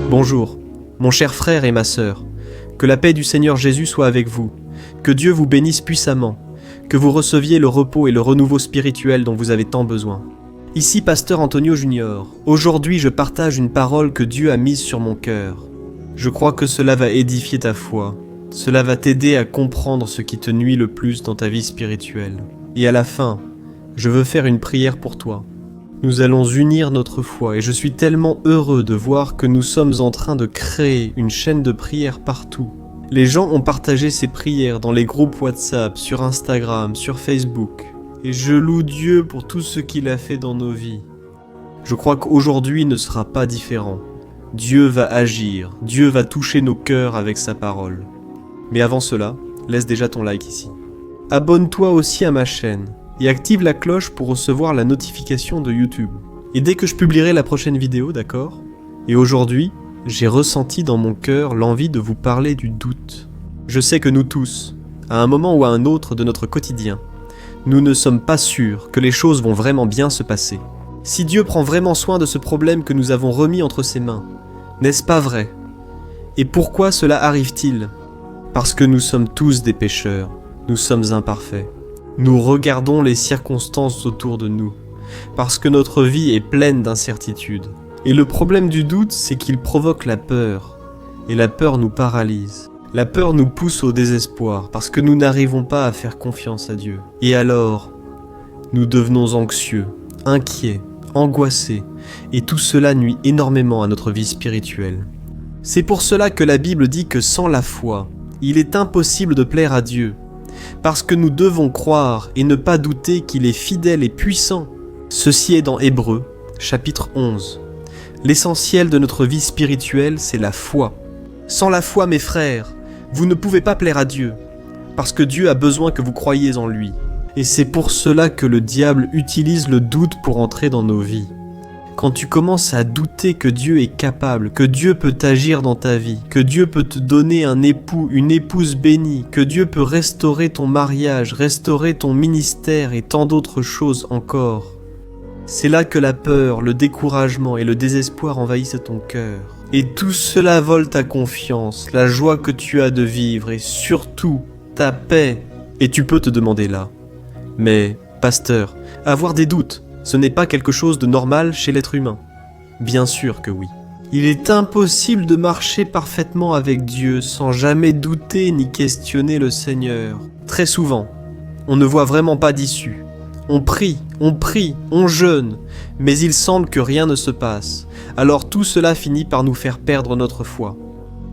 Bonjour, mon cher frère et ma sœur, que la paix du Seigneur Jésus soit avec vous, que Dieu vous bénisse puissamment, que vous receviez le repos et le renouveau spirituel dont vous avez tant besoin. Ici Pasteur Antonio Junior. Aujourd'hui je partage une parole que Dieu a mise sur mon cœur. Je crois que cela va édifier ta foi, cela va t'aider à comprendre ce qui te nuit le plus dans ta vie spirituelle. Et à la fin, je veux faire une prière pour toi. Nous allons unir notre foi et je suis tellement heureux de voir que nous sommes en train de créer une chaîne de prières partout. Les gens ont partagé ces prières dans les groupes WhatsApp, sur Instagram, sur Facebook. Et je loue Dieu pour tout ce qu'il a fait dans nos vies. Je crois qu'aujourd'hui ne sera pas différent. Dieu va agir, Dieu va toucher nos cœurs avec sa parole. Mais avant cela, laisse déjà ton like ici. Abonne-toi aussi à ma chaîne et active la cloche pour recevoir la notification de YouTube. Et dès que je publierai la prochaine vidéo, d'accord ? Et aujourd'hui, j'ai ressenti dans mon cœur l'envie de vous parler du doute. Je sais que nous tous, à un moment ou à un autre de notre quotidien, nous ne sommes pas sûrs que les choses vont vraiment bien se passer. Si Dieu prend vraiment soin de ce problème que nous avons remis entre ses mains, n'est-ce pas vrai ? Et pourquoi cela arrive-t-il ? Parce que nous sommes tous des pécheurs, nous sommes imparfaits. Nous regardons les circonstances autour de nous, parce que notre vie est pleine d'incertitudes. Et le problème du doute, c'est qu'il provoque la peur, et la peur nous paralyse. La peur nous pousse au désespoir, parce que nous n'arrivons pas à faire confiance à Dieu. Et alors, nous devenons anxieux, inquiets, angoissés, et tout cela nuit énormément à notre vie spirituelle. C'est pour cela que la Bible dit que sans la foi, il est impossible de plaire à Dieu, parce que nous devons croire et ne pas douter qu'il est fidèle et puissant. Ceci est dans Hébreux, chapitre 11. L'essentiel de notre vie spirituelle, c'est la foi. Sans la foi, mes frères, vous ne pouvez pas plaire à Dieu, parce que Dieu a besoin que vous croyiez en lui. Et c'est pour cela que le diable utilise le doute pour entrer dans nos vies. Quand tu commences à douter que Dieu est capable, que Dieu peut agir dans ta vie, que Dieu peut te donner un époux, une épouse bénie, que Dieu peut restaurer ton mariage, restaurer ton ministère et tant d'autres choses encore, c'est là que la peur, le découragement et le désespoir envahissent ton cœur. Et tout cela vole ta confiance, la joie que tu as de vivre et surtout ta paix. Et tu peux te demander là, mais pasteur, avoir des doutes, ce n'est pas quelque chose de normal chez l'être humain. Bien sûr que oui. Il est impossible de marcher parfaitement avec Dieu sans jamais douter ni questionner le Seigneur. Très souvent, on ne voit vraiment pas d'issue. On prie, on jeûne, mais il semble que rien ne se passe. Alors tout cela finit par nous faire perdre notre foi.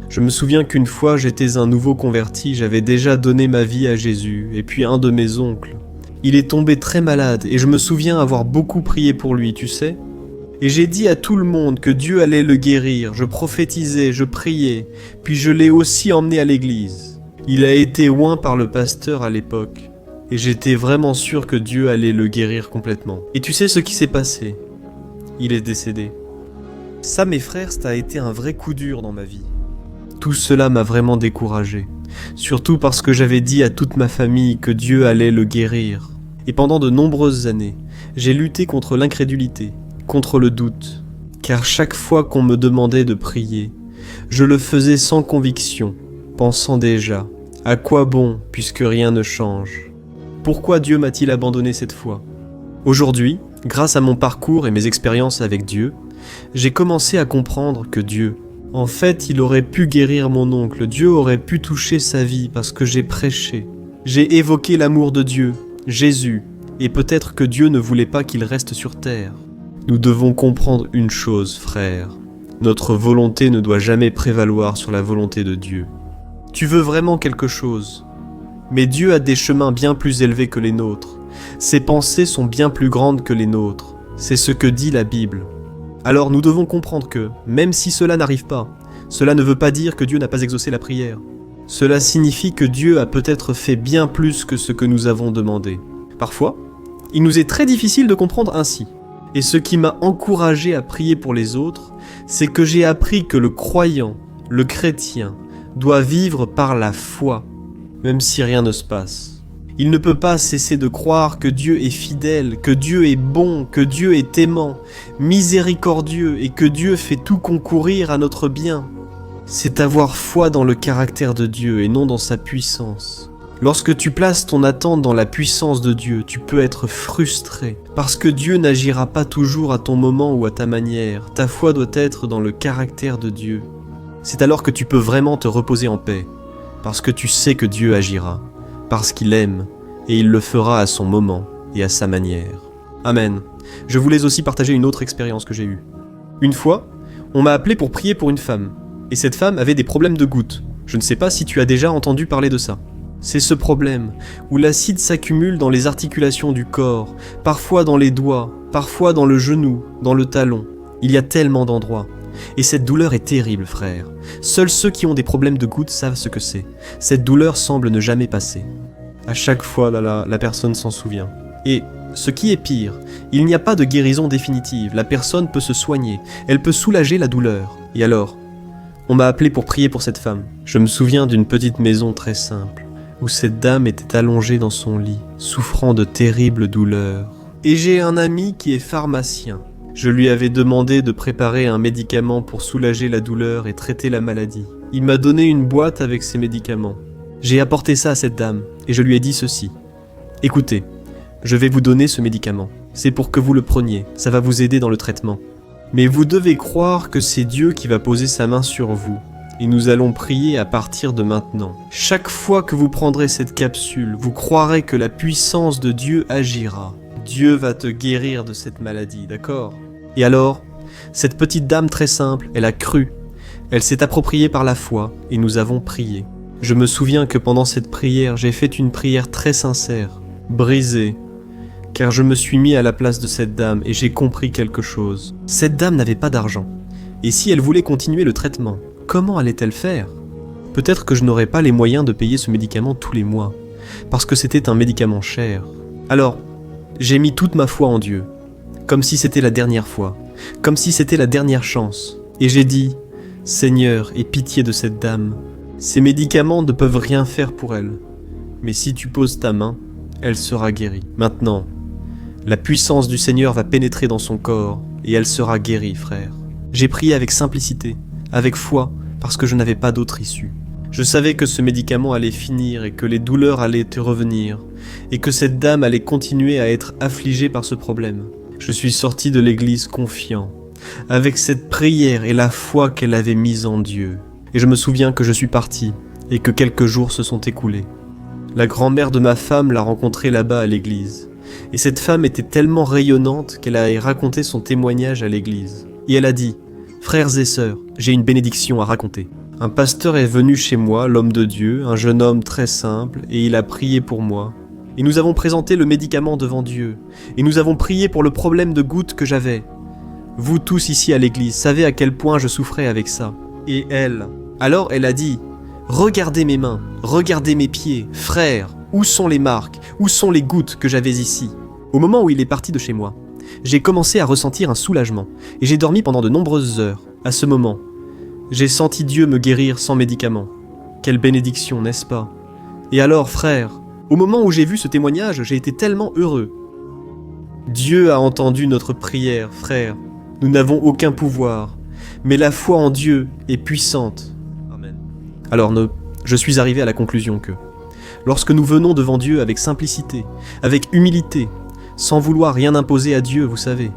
Je me souviens qu'une fois j'étais un nouveau converti, j'avais déjà donné ma vie à Jésus, et puis un de mes oncles. Il est tombé très malade, et je me souviens avoir beaucoup prié pour lui, tu sais. Et j'ai dit à tout le monde que Dieu allait le guérir, je prophétisais, je priais, puis je l'ai aussi emmené à l'église. Il a été oint par le pasteur à l'époque. Et j'étais vraiment sûr que Dieu allait le guérir complètement. Et tu sais ce qui s'est passé ? Il est décédé. Ça, mes frères, ça a été un vrai coup dur dans ma vie. Tout cela m'a vraiment découragé. Surtout parce que j'avais dit à toute ma famille que Dieu allait le guérir. Et pendant de nombreuses années, j'ai lutté contre l'incrédulité, contre le doute. Car chaque fois qu'on me demandait de prier, je le faisais sans conviction, pensant déjà, à quoi bon puisque rien ne change ? Pourquoi Dieu m'a-t-il abandonné cette fois ? Aujourd'hui, grâce à mon parcours et mes expériences avec Dieu, j'ai commencé à comprendre que Dieu, en fait, il aurait pu guérir mon oncle, Dieu aurait pu toucher sa vie parce que j'ai prêché. J'ai évoqué l'amour de Dieu, Jésus, et peut-être que Dieu ne voulait pas qu'il reste sur terre. Nous devons comprendre une chose, frère. Notre volonté ne doit jamais prévaloir sur la volonté de Dieu. Tu veux vraiment quelque chose ? Mais Dieu a des chemins bien plus élevés que les nôtres. Ses pensées sont bien plus grandes que les nôtres. C'est ce que dit la Bible. Alors nous devons comprendre que, même si cela n'arrive pas, cela ne veut pas dire que Dieu n'a pas exaucé la prière. Cela signifie que Dieu a peut-être fait bien plus que ce que nous avons demandé. Parfois, il nous est très difficile de comprendre ainsi. Et ce qui m'a encouragé à prier pour les autres, c'est que j'ai appris que le croyant, le chrétien, doit vivre par la foi, même si rien ne se passe. Il ne peut pas cesser de croire que Dieu est fidèle, que Dieu est bon, que Dieu est aimant, miséricordieux et que Dieu fait tout concourir à notre bien. C'est avoir foi dans le caractère de Dieu et non dans sa puissance. Lorsque tu places ton attente dans la puissance de Dieu, tu peux être frustré, parce que Dieu n'agira pas toujours à ton moment ou à ta manière. Ta foi doit être dans le caractère de Dieu. C'est alors que tu peux vraiment te reposer en paix, parce que tu sais que Dieu agira, parce qu'il aime, et il le fera à son moment et à sa manière. Amen. Je voulais aussi partager une autre expérience que j'ai eue. Une fois, on m'a appelé pour prier pour une femme, et cette femme avait des problèmes de gouttes. Je ne sais pas si tu as déjà entendu parler de ça. C'est ce problème où l'acide s'accumule dans les articulations du corps, parfois dans les doigts, parfois dans le genou, dans le talon. Il y a tellement d'endroits. Et cette douleur est terrible, frère. Seuls ceux qui ont des problèmes de gouttes savent ce que c'est. Cette douleur semble ne jamais passer. À chaque fois, la personne s'en souvient. Et ce qui est pire, il n'y a pas de guérison définitive. La personne peut se soigner. Elle peut soulager la douleur. Et alors, on m'a appelé pour prier pour cette femme. Je me souviens d'une petite maison très simple, où cette dame était allongée dans son lit, souffrant de terribles douleurs. Et j'ai un ami qui est pharmacien. Je lui avais demandé de préparer un médicament pour soulager la douleur et traiter la maladie. Il m'a donné une boîte avec ces médicaments. J'ai apporté ça à cette dame, et je lui ai dit ceci. « Écoutez, je vais vous donner ce médicament. C'est pour que vous le preniez, ça va vous aider dans le traitement. Mais vous devez croire que c'est Dieu qui va poser sa main sur vous. Et nous allons prier à partir de maintenant. Chaque fois que vous prendrez cette capsule, vous croirez que la puissance de Dieu agira. Dieu va te guérir de cette maladie, d'accord ? Et alors, cette petite dame très simple, elle a cru. Elle s'est appropriée par la foi et nous avons prié. Je me souviens que pendant cette prière, j'ai fait une prière très sincère, brisée, car je me suis mis à la place de cette dame et j'ai compris quelque chose. Cette dame n'avait pas d'argent. Et si elle voulait continuer le traitement, comment allait-elle faire ? Peut-être que je n'aurais pas les moyens de payer ce médicament tous les mois, parce que c'était un médicament cher. Alors, j'ai mis toute ma foi en Dieu, comme si c'était la dernière fois, comme si c'était la dernière chance. Et j'ai dit, « Seigneur, aie pitié de cette dame. Ces médicaments ne peuvent rien faire pour elle. Mais si tu poses ta main, elle sera guérie. Maintenant, la puissance du Seigneur va pénétrer dans son corps, et elle sera guérie, frère. » J'ai prié avec simplicité, avec foi, parce que je n'avais pas d'autre issue. Je savais que ce médicament allait finir et que les douleurs allaient revenir, et que cette dame allait continuer à être affligée par ce problème. Je suis sorti de l'église confiant, avec cette prière et la foi qu'elle avait mise en Dieu. Et je me souviens que je suis parti, et que quelques jours se sont écoulés. La grand-mère de ma femme l'a rencontrée là-bas à l'église, et cette femme était tellement rayonnante qu'elle a raconté son témoignage à l'église. Et elle a dit, « Frères et sœurs, j'ai une bénédiction à raconter. Un pasteur est venu chez moi, l'homme de Dieu, un jeune homme très simple, et il a prié pour moi. Et nous avons présenté le médicament devant Dieu, et nous avons prié pour le problème de gouttes que j'avais. Vous tous ici à l'église savez à quel point je souffrais avec ça. Et elle, alors elle a dit, « Regardez mes mains, regardez mes pieds, frères, où sont les marques, où sont les gouttes que j'avais ici ?» Au moment où il est parti de chez moi, j'ai commencé à ressentir un soulagement, et j'ai dormi pendant de nombreuses heures. À ce moment, j'ai senti Dieu me guérir sans médicaments. Quelle bénédiction, n'est-ce pas? Et alors, frère, au moment où j'ai vu ce témoignage, j'ai été tellement heureux. Dieu a entendu notre prière, frère. Nous n'avons aucun pouvoir, mais la foi en Dieu est puissante. Amen. Alors, je suis arrivé à la conclusion que, lorsque nous venons devant Dieu avec simplicité, avec humilité, sans vouloir rien imposer à Dieu, vous savez,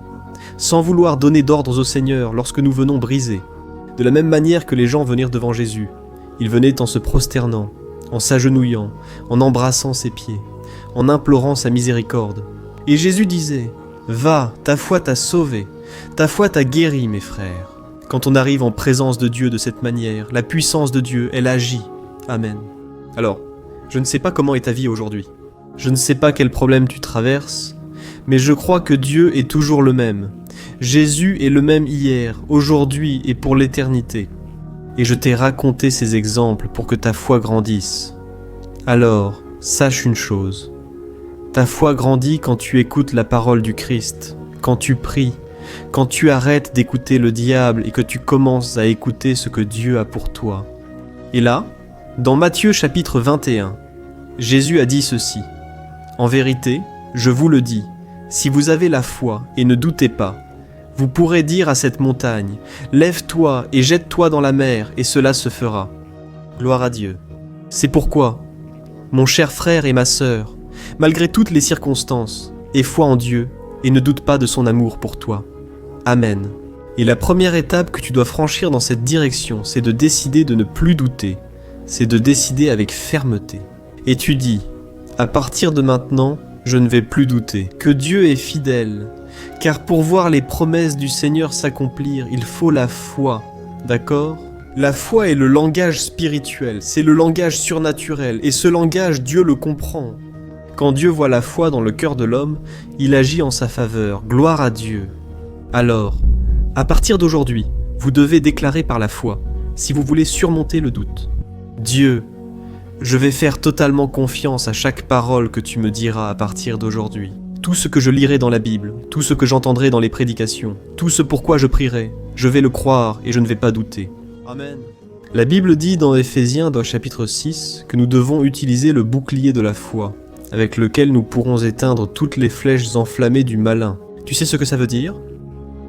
sans vouloir donner d'ordres au Seigneur lorsque nous venons brisés, de la même manière que les gens venaient devant Jésus, ils venaient en se prosternant, en s'agenouillant, en embrassant ses pieds, en implorant sa miséricorde. Et Jésus disait, « Va, ta foi t'a sauvé, ta foi t'a guéri, mes frères. » Quand on arrive en présence de Dieu de cette manière, la puissance de Dieu, elle agit. Amen. Alors, je ne sais pas comment est ta vie aujourd'hui. Je ne sais pas quel problème tu traverses, mais je crois que Dieu est toujours le même. Jésus est le même hier, aujourd'hui et pour l'éternité. Et je t'ai raconté ces exemples pour que ta foi grandisse. Alors, sache une chose. Ta foi grandit quand tu écoutes la parole du Christ, quand tu pries, quand tu arrêtes d'écouter le diable et que tu commences à écouter ce que Dieu a pour toi. Et là, dans Matthieu chapitre 21, Jésus a dit ceci. En vérité, je vous le dis, si vous avez la foi et ne doutez pas, vous pourrez dire à cette montagne, « Lève-toi et jette-toi dans la mer, et cela se fera. » Gloire à Dieu. C'est pourquoi, mon cher frère et ma sœur, malgré toutes les circonstances, aie foi en Dieu et ne doute pas de son amour pour toi. Amen. Et la première étape que tu dois franchir dans cette direction, c'est de décider de ne plus douter. C'est de décider avec fermeté. Et tu dis, à partir de maintenant, je ne vais plus douter, que Dieu est fidèle. Car pour voir les promesses du Seigneur s'accomplir, il faut la foi, d'accord ? La foi est le langage spirituel, c'est le langage surnaturel, et ce langage, Dieu le comprend. Quand Dieu voit la foi dans le cœur de l'homme, il agit en sa faveur, gloire à Dieu. Alors, à partir d'aujourd'hui, vous devez déclarer par la foi, si vous voulez surmonter le doute. Dieu, je vais faire totalement confiance à chaque parole que tu me diras à partir d'aujourd'hui. Tout ce que je lirai dans la Bible, tout ce que j'entendrai dans les prédications, tout ce pourquoi je prierai, je vais le croire et je ne vais pas douter. Amen. La Bible dit dans Éphésiens, dans chapitre 6, que nous devons utiliser le bouclier de la foi, avec lequel nous pourrons éteindre toutes les flèches enflammées du malin. Tu sais ce que ça veut dire ?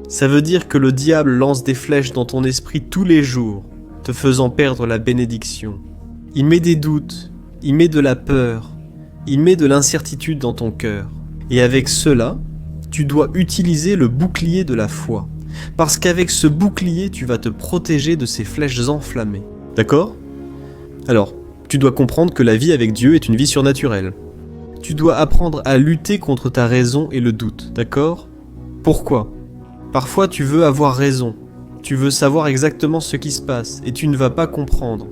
Ça veut dire que le diable lance des flèches dans ton esprit tous les jours, te faisant perdre la bénédiction. Il met des doutes, il met de la peur, il met de l'incertitude dans ton cœur. Et avec cela, tu dois utiliser le bouclier de la foi. Parce qu'avec ce bouclier, tu vas te protéger de ces flèches enflammées. D'accord ? Alors, tu dois comprendre que la vie avec Dieu est une vie surnaturelle. Tu dois apprendre à lutter contre ta raison et le doute, d'accord ? Pourquoi ? Parfois, tu veux avoir raison. Tu veux savoir exactement ce qui se passe et tu ne vas pas comprendre.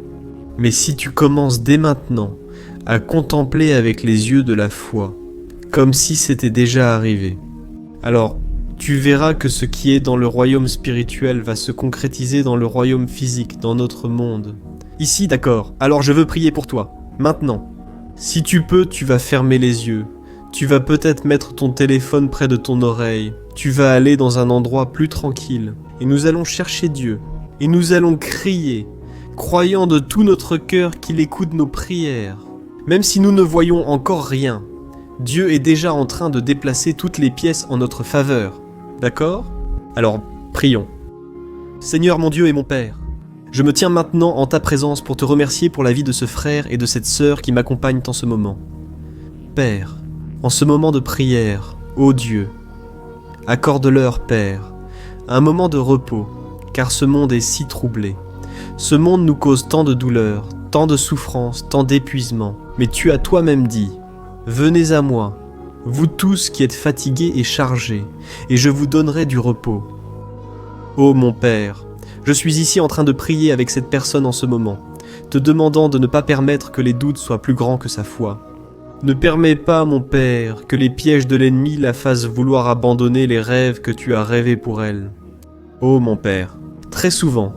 Mais si tu commences dès maintenant à contempler avec les yeux de la foi, comme si c'était déjà arrivé, alors tu verras que ce qui est dans le royaume spirituel va se concrétiser dans le royaume physique, dans notre monde. Ici, d'accord, alors je veux prier pour toi, maintenant. Si tu peux, tu vas fermer les yeux. Tu vas peut-être mettre ton téléphone près de ton oreille. Tu vas aller dans un endroit plus tranquille. Et nous allons chercher Dieu. Et nous allons crier, croyant de tout notre cœur qu'il écoute nos prières. Même si nous ne voyons encore rien, Dieu est déjà en train de déplacer toutes les pièces en notre faveur. D'accord ? Alors, prions. Seigneur mon Dieu et mon Père, je me tiens maintenant en ta présence pour te remercier pour la vie de ce frère et de cette sœur qui m'accompagnent en ce moment. Père, en ce moment de prière, ô Dieu, accorde-leur, Père, un moment de repos, car ce monde est si troublé. Ce monde nous cause tant de douleurs, tant de souffrances, tant d'épuisement. Mais tu as toi-même dit, « Venez à moi, vous tous qui êtes fatigués et chargés, et je vous donnerai du repos. » Ô mon Père, je suis ici en train de prier avec cette personne en ce moment, te demandant de ne pas permettre que les doutes soient plus grands que sa foi. Ne permets pas, mon Père, que les pièges de l'ennemi la fassent vouloir abandonner les rêves que tu as rêvés pour elle. Ô mon Père, très souvent,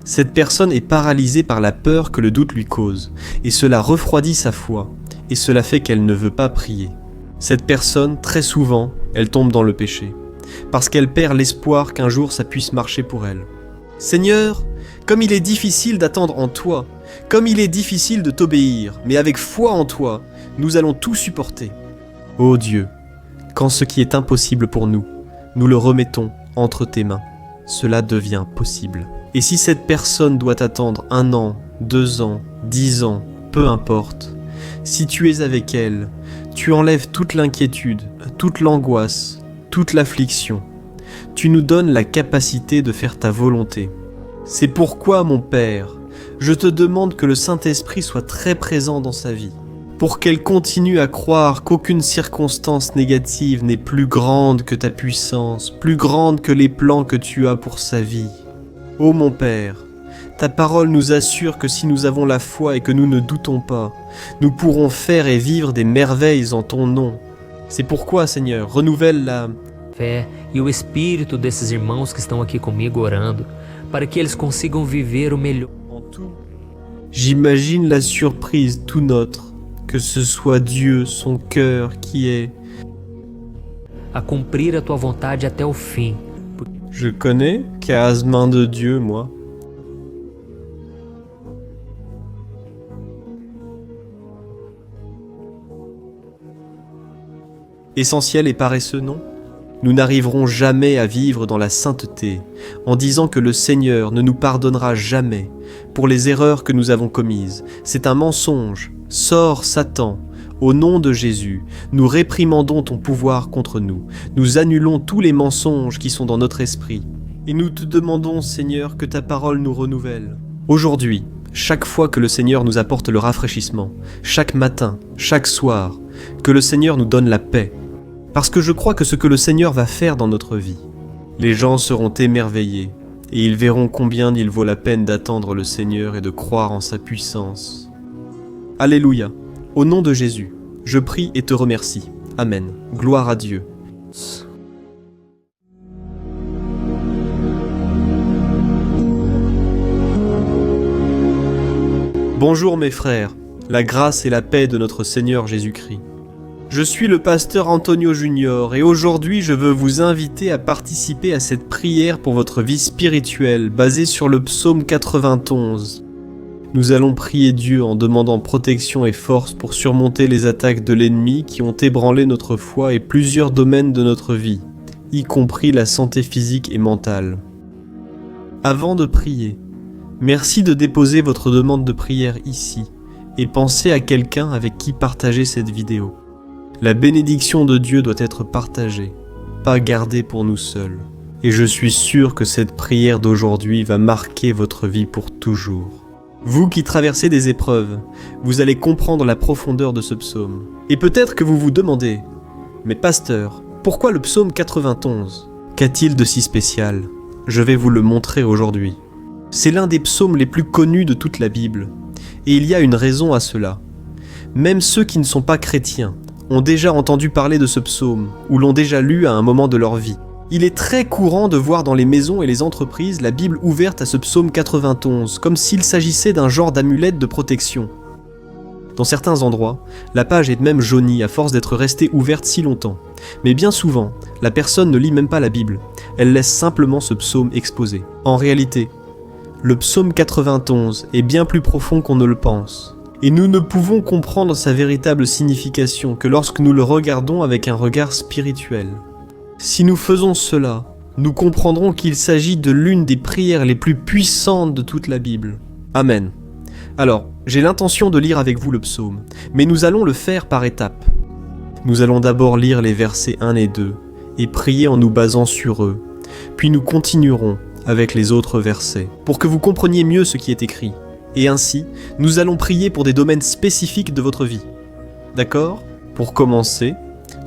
cette personne est paralysée par la peur que le doute lui cause, et cela refroidit sa foi, et cela fait qu'elle ne veut pas prier. Cette personne, très souvent, elle tombe dans le péché, parce qu'elle perd l'espoir qu'un jour ça puisse marcher pour elle. Seigneur, comme il est difficile d'attendre en toi, comme il est difficile de t'obéir, mais avec foi en toi, nous allons tout supporter. Ô Dieu, quand ce qui est impossible pour nous, nous le remettons entre tes mains, cela devient possible. Et si cette personne doit attendre 1 an, 2 ans, 10 ans, peu importe, si tu es avec elle, tu enlèves toute l'inquiétude, toute l'angoisse, toute l'affliction. Tu nous donnes la capacité de faire ta volonté. C'est pourquoi, mon Père, je te demande que le Saint-Esprit soit très présent dans sa vie, pour qu'elle continue à croire qu'aucune circonstance négative n'est plus grande que ta puissance, plus grande que les plans que tu as pour sa vie. Ô mon Père, ta parole nous assure que si nous avons la foi et que nous ne doutons pas, nous pourrons faire et vivre des merveilles en ton nom. C'est pourquoi, Seigneur, renouvelle la fé e o espírito desses irmãos que estão aqui comigo orando, para que eles consigam viver o melhor. En tout, j'imagine la surprise tout notre, que ce soit Dieu, son cœur qui est... A cumprir a tua vontade até o fim. Je connais qu'à main de Dieu, moi. Essentiels et paresseux, non? Nous n'arriverons jamais à vivre dans la sainteté en disant que le Seigneur ne nous pardonnera jamais pour les erreurs que nous avons commises. C'est un mensonge. Sors, Satan. Au nom de Jésus, nous réprimandons ton pouvoir contre nous. Nous annulons tous les mensonges qui sont dans notre esprit. Et nous te demandons, Seigneur, que ta parole nous renouvelle. Aujourd'hui, chaque fois que le Seigneur nous apporte le rafraîchissement, chaque matin, chaque soir, que le Seigneur nous donne la paix. Parce que je crois que ce que le Seigneur va faire dans notre vie, les gens seront émerveillés et ils verront combien il vaut la peine d'attendre le Seigneur et de croire en sa puissance. Alléluia. Au nom de Jésus, je prie et te remercie. Amen. Gloire à Dieu. Bonjour mes frères, la grâce et la paix de notre Seigneur Jésus-Christ. Je suis le pasteur Antonio Junior et aujourd'hui je veux vous inviter à participer à cette prière pour votre vie spirituelle basée sur le psaume 91. Nous allons prier Dieu en demandant protection et force pour surmonter les attaques de l'ennemi qui ont ébranlé notre foi et plusieurs domaines de notre vie, y compris la santé physique et mentale. Avant de prier, merci de déposer votre demande de prière ici et pensez à quelqu'un avec qui partager cette vidéo. La bénédiction de Dieu doit être partagée, pas gardée pour nous seuls. Et je suis sûr que cette prière d'aujourd'hui va marquer votre vie pour toujours. Vous qui traversez des épreuves, vous allez comprendre la profondeur de ce psaume. Et peut-être que vous vous demandez, mais pasteur, pourquoi le psaume 91 ? Qu'a-t-il de si spécial ? Je vais vous le montrer aujourd'hui. C'est l'un des psaumes les plus connus de toute la Bible. Et il y a une raison à cela. Même ceux qui ne sont pas chrétiens ont déjà entendu parler de ce psaume, ou l'ont déjà lu à un moment de leur vie. Il est très courant de voir dans les maisons et les entreprises la Bible ouverte à ce psaume 91, comme s'il s'agissait d'un genre d'amulette de protection. Dans certains endroits, la page est même jaunie à force d'être restée ouverte si longtemps. Mais bien souvent, la personne ne lit même pas la Bible, elle laisse simplement ce psaume exposé. En réalité, le psaume 91 est bien plus profond qu'on ne le pense. Et nous ne pouvons comprendre sa véritable signification que lorsque nous le regardons avec un regard spirituel. Si nous faisons cela, nous comprendrons qu'il s'agit de l'une des prières les plus puissantes de toute la Bible. Amen. Alors, j'ai l'intention de lire avec vous le psaume, mais nous allons le faire par étapes. Nous allons d'abord lire les versets 1 et 2, et prier en nous basant sur eux, puis nous continuerons avec les autres versets, pour que vous compreniez mieux ce qui est écrit. Et ainsi, nous allons prier pour des domaines spécifiques de votre vie. D'accord ? Pour commencer,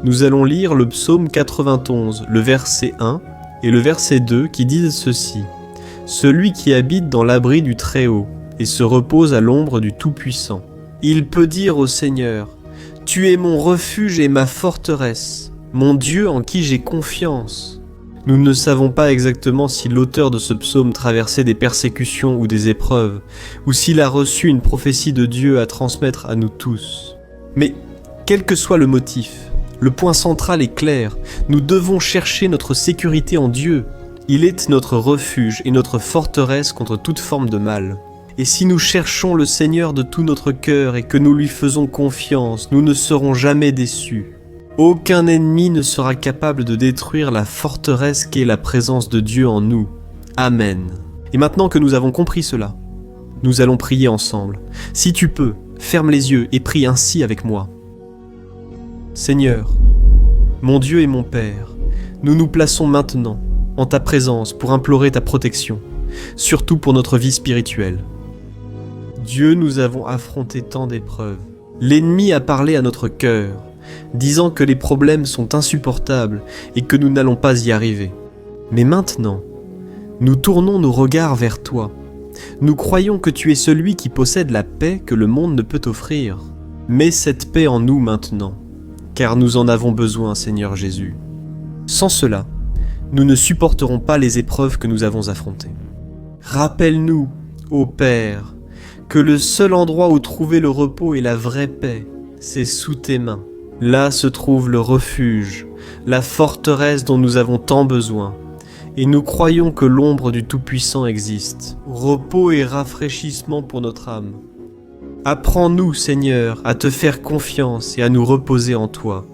nous allons lire le psaume 91, le verset 1 et le verset 2 qui disent ceci. « Celui qui habite dans l'abri du Très-Haut et se repose à l'ombre du Tout-Puissant. Il peut dire au Seigneur, « Tu es mon refuge et ma forteresse, mon Dieu en qui j'ai confiance. » Nous ne savons pas exactement si l'auteur de ce psaume traversait des persécutions ou des épreuves, ou s'il a reçu une prophétie de Dieu à transmettre à nous tous. Mais, quel que soit le motif, le point central est clair, nous devons chercher notre sécurité en Dieu. Il est notre refuge et notre forteresse contre toute forme de mal. Et si nous cherchons le Seigneur de tout notre cœur et que nous lui faisons confiance, nous ne serons jamais déçus. Aucun ennemi ne sera capable de détruire la forteresse qu'est la présence de Dieu en nous. Amen. Et maintenant que nous avons compris cela, nous allons prier ensemble. Si tu peux, ferme les yeux et prie ainsi avec moi. Seigneur, mon Dieu et mon Père, nous nous plaçons maintenant en ta présence pour implorer ta protection, surtout pour notre vie spirituelle. Dieu, nous avons affronté tant d'épreuves. L'ennemi a parlé à notre cœur, disant que les problèmes sont insupportables et que nous n'allons pas y arriver. Mais maintenant, nous tournons nos regards vers toi. Nous croyons que tu es celui qui possède la paix que le monde ne peut offrir. Mets cette paix en nous maintenant, car nous en avons besoin, Seigneur Jésus. Sans cela, nous ne supporterons pas les épreuves que nous avons affrontées. Rappelle-nous, ô Père, que le seul endroit où trouver le repos et la vraie paix, c'est sous tes mains. Là se trouve le refuge, la forteresse dont nous avons tant besoin, et nous croyons que l'ombre du Tout-Puissant existe, repos et rafraîchissement pour notre âme. Apprends-nous, Seigneur, à te faire confiance et à nous reposer en toi.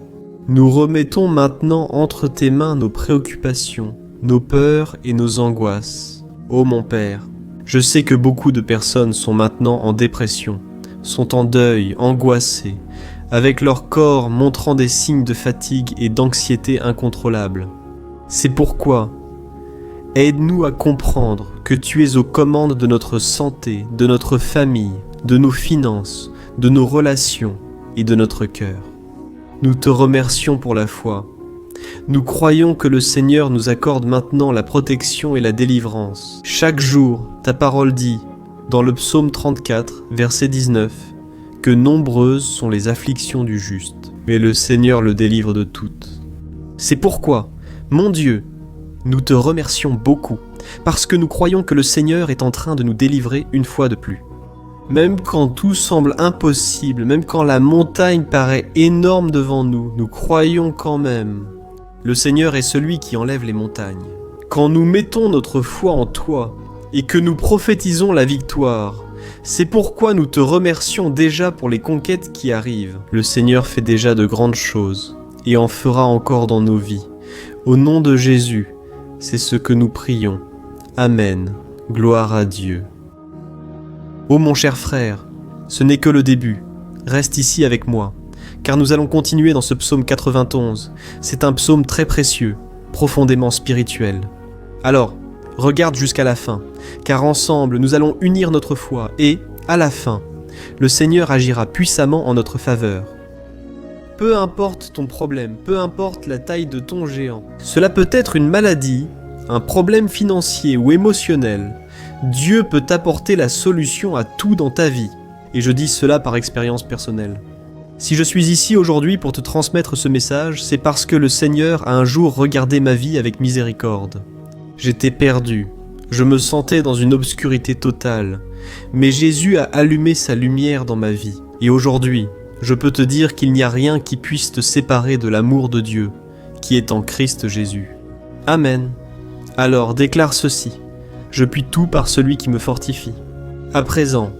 Nous remettons maintenant entre tes mains nos préoccupations, nos peurs et nos angoisses. Ô mon Père, je sais que beaucoup de personnes sont maintenant en dépression, sont en deuil, angoissées, avec leur corps montrant des signes de fatigue et d'anxiété incontrôlables. C'est pourquoi, aide-nous à comprendre que tu es aux commandes de notre santé, de notre famille, de nos finances, de nos relations et de notre cœur. Nous te remercions pour la foi. Nous croyons que le Seigneur nous accorde maintenant la protection et la délivrance. Chaque jour, ta parole dit, dans le psaume 34, verset 19, que nombreuses sont les afflictions du juste, mais le Seigneur le délivre de toutes. C'est pourquoi, mon Dieu, nous te remercions beaucoup, parce que nous croyons que le Seigneur est en train de nous délivrer une fois de plus. Même quand tout semble impossible, même quand la montagne paraît énorme devant nous, nous croyons quand même. Le Seigneur est celui qui enlève les montagnes. Quand nous mettons notre foi en toi et que nous prophétisons la victoire, c'est pourquoi nous te remercions déjà pour les conquêtes qui arrivent. Le Seigneur fait déjà de grandes choses et en fera encore dans nos vies. Au nom de Jésus, c'est ce que nous prions. Amen. Gloire à Dieu. Ô mon cher frère, ce n'est que le début. Reste ici avec moi, car nous allons continuer dans ce psaume 91. C'est un psaume très précieux, profondément spirituel. Alors, regarde jusqu'à la fin, car ensemble nous allons unir notre foi et, à la fin, le Seigneur agira puissamment en notre faveur. Peu importe ton problème, peu importe la taille de ton géant, cela peut être une maladie, un problème financier ou émotionnel, Dieu peut t'apporter la solution à tout dans ta vie. Et je dis cela par expérience personnelle. Si je suis ici aujourd'hui pour te transmettre ce message, c'est parce que le Seigneur a un jour regardé ma vie avec miséricorde. J'étais perdu, je me sentais dans une obscurité totale, mais Jésus a allumé sa lumière dans ma vie. Et aujourd'hui, je peux te dire qu'il n'y a rien qui puisse te séparer de l'amour de Dieu, qui est en Christ Jésus. Amen. Alors déclare ceci. Je puis tout par celui qui me fortifie. À présent,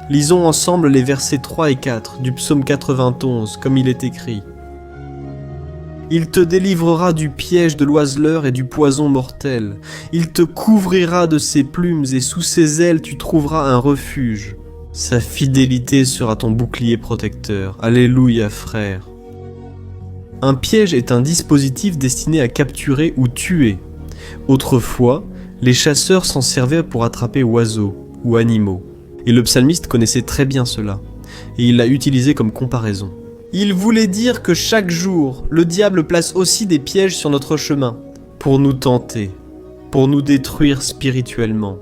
lisons ensemble les versets 3 et 4 du psaume 91, comme il est écrit. Il te délivrera du piège de l'oiseleur et du poison mortel. Il te couvrira de ses plumes et sous ses ailes tu trouveras un refuge. Sa fidélité sera ton bouclier protecteur. Alléluia, frère. Un piège est un dispositif destiné à capturer ou tuer. Autrefois, les chasseurs s'en servaient pour attraper oiseaux ou animaux. Et le psalmiste connaissait très bien cela, et il l'a utilisé comme comparaison. Il voulait dire que chaque jour, le diable place aussi des pièges sur notre chemin, pour nous tenter, pour nous détruire spirituellement,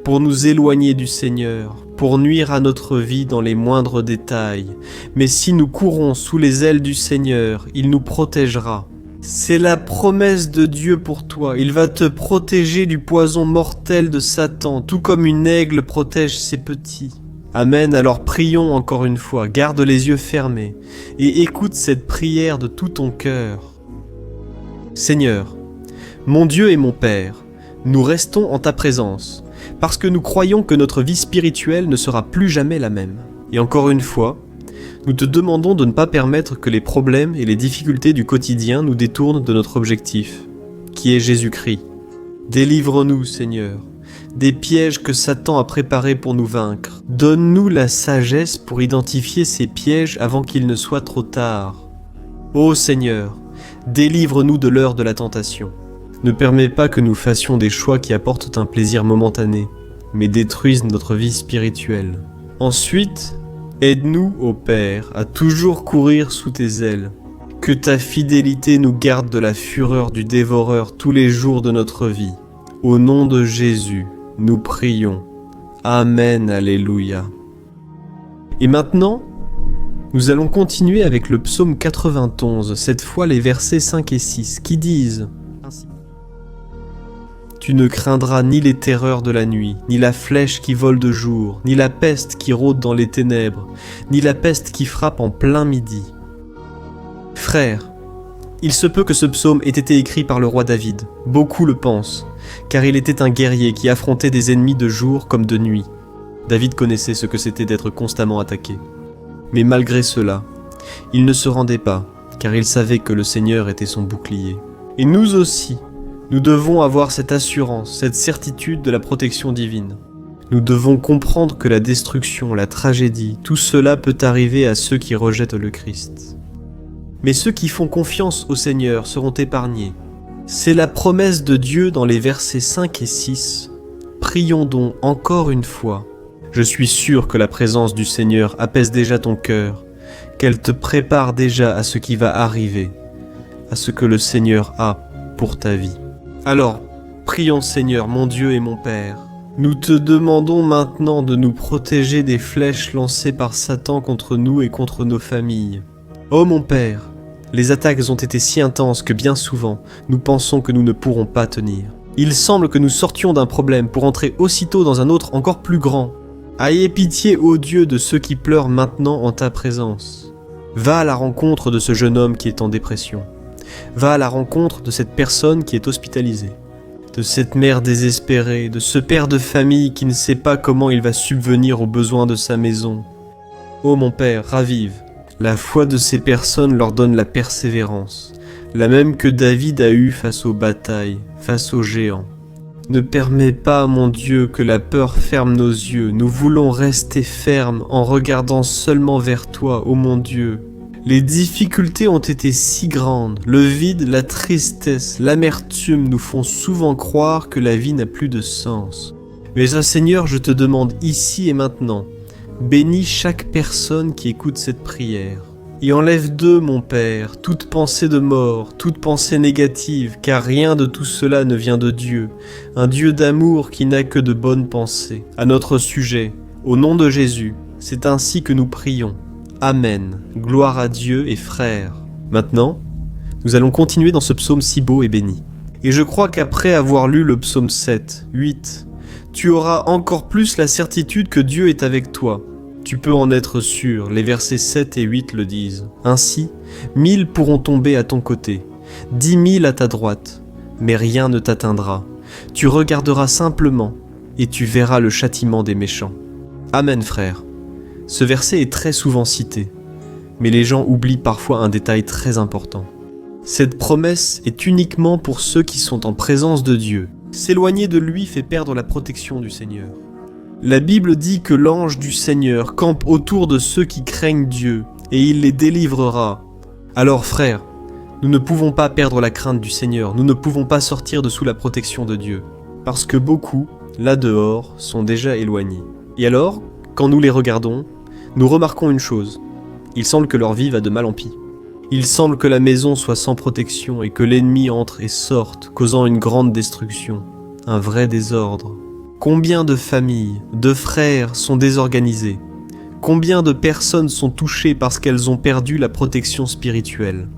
pour nous éloigner du Seigneur, pour nuire à notre vie dans les moindres détails. Mais si nous courons sous les ailes du Seigneur, il nous protégera. C'est la promesse de Dieu pour toi. Il va te protéger du poison mortel de Satan, tout comme une aigle protège ses petits. Amen, alors prions encore une fois, garde les yeux fermés et écoute cette prière de tout ton cœur. Seigneur, mon Dieu et mon Père, nous restons en ta présence, parce que nous croyons que notre vie spirituelle ne sera plus jamais la même. Et encore une fois, nous te demandons de ne pas permettre que les problèmes et les difficultés du quotidien nous détournent de notre objectif, qui est Jésus-Christ. Délivre-nous, Seigneur, des pièges que Satan a préparés pour nous vaincre. Donne-nous la sagesse pour identifier ces pièges avant qu'il ne soit trop tard. Ô Seigneur, délivre-nous de l'heure de la tentation. Ne permets pas que nous fassions des choix qui apportent un plaisir momentané, mais détruisent notre vie spirituelle. Ensuite, aide-nous, ô Père, à toujours courir sous tes ailes. Que ta fidélité nous garde de la fureur du dévoreur tous les jours de notre vie. Au nom de Jésus, nous prions. Amen, alléluia. Et maintenant, nous allons continuer avec le psaume 91, cette fois les versets 5 et 6, qui disent ainsi. Tu ne craindras ni les terreurs de la nuit, ni la flèche qui vole de jour, ni la peste qui rôde dans les ténèbres, ni la peste qui frappe en plein midi. Frères, il se peut que ce psaume ait été écrit par le roi David. Beaucoup le pensent, car il était un guerrier qui affrontait des ennemis de jour comme de nuit. David connaissait ce que c'était d'être constamment attaqué. Mais malgré cela, il ne se rendait pas, car il savait que le Seigneur était son bouclier. Et nous aussi, nous devons avoir cette assurance, cette certitude de la protection divine. Nous devons comprendre que la destruction, la tragédie, tout cela peut arriver à ceux qui rejettent le Christ. Mais ceux qui font confiance au Seigneur seront épargnés. C'est la promesse de Dieu dans les versets 5 et 6. Prions donc encore une fois. Je suis sûr que la présence du Seigneur apaise déjà ton cœur, qu'elle te prépare déjà à ce qui va arriver, à ce que le Seigneur a pour ta vie. Alors, prions Seigneur, mon Dieu et mon Père. Nous te demandons maintenant de nous protéger des flèches lancées par Satan contre nous et contre nos familles. Ô mon Père, les attaques ont été si intenses que bien souvent, nous pensons que nous ne pourrons pas tenir. Il semble que nous sortions d'un problème pour entrer aussitôt dans un autre encore plus grand. Ayez pitié, ô Dieu, de ceux qui pleurent maintenant en ta présence. Va à la rencontre de ce jeune homme qui est en dépression. Va à la rencontre de cette personne qui est hospitalisée. De cette mère désespérée, de ce père de famille qui ne sait pas comment il va subvenir aux besoins de sa maison. Ô mon Père, ravive. La foi de ces personnes leur donne la persévérance, la même que David a eue face aux batailles, face aux géants. Ne permets pas, mon Dieu, que la peur ferme nos yeux. Nous voulons rester fermes en regardant seulement vers toi, ô mon Dieu. Les difficultés ont été si grandes, le vide, la tristesse, l'amertume nous font souvent croire que la vie n'a plus de sens. Mais Seigneur, je te demande ici et maintenant, bénis chaque personne qui écoute cette prière. Et enlève d'eux, mon Père, toute pensée de mort, toute pensée négative, car rien de tout cela ne vient de Dieu, un Dieu d'amour qui n'a que de bonnes pensées. À notre sujet, au nom de Jésus, c'est ainsi que nous prions. Amen. Gloire à Dieu et frères. Maintenant, nous allons continuer dans ce psaume si beau et béni. Et je crois qu'après avoir lu le psaume 7, 8, tu auras encore plus la certitude que Dieu est avec toi. Tu peux en être sûr, les versets 7 et 8 le disent. Ainsi, 1000 pourront tomber à ton côté, 10 000 à ta droite, mais rien ne t'atteindra. Tu regarderas simplement et tu verras le châtiment des méchants. Amen, frère. Ce verset est très souvent cité, mais les gens oublient parfois un détail très important. Cette promesse est uniquement pour ceux qui sont en présence de Dieu. S'éloigner de lui fait perdre la protection du Seigneur. La Bible dit que l'ange du Seigneur campe autour de ceux qui craignent Dieu, et il les délivrera. Alors frères, nous ne pouvons pas perdre la crainte du Seigneur, nous ne pouvons pas sortir de sous la protection de Dieu, parce que beaucoup, là dehors, sont déjà éloignés. Et alors, quand nous les regardons, nous remarquons une chose, il semble que leur vie va de mal en pis. Il semble que la maison soit sans protection et que l'ennemi entre et sorte, causant une grande destruction, un vrai désordre. Combien de familles, de frères sont désorganisés? Combien de personnes sont touchées parce qu'elles ont perdu la protection spirituelle?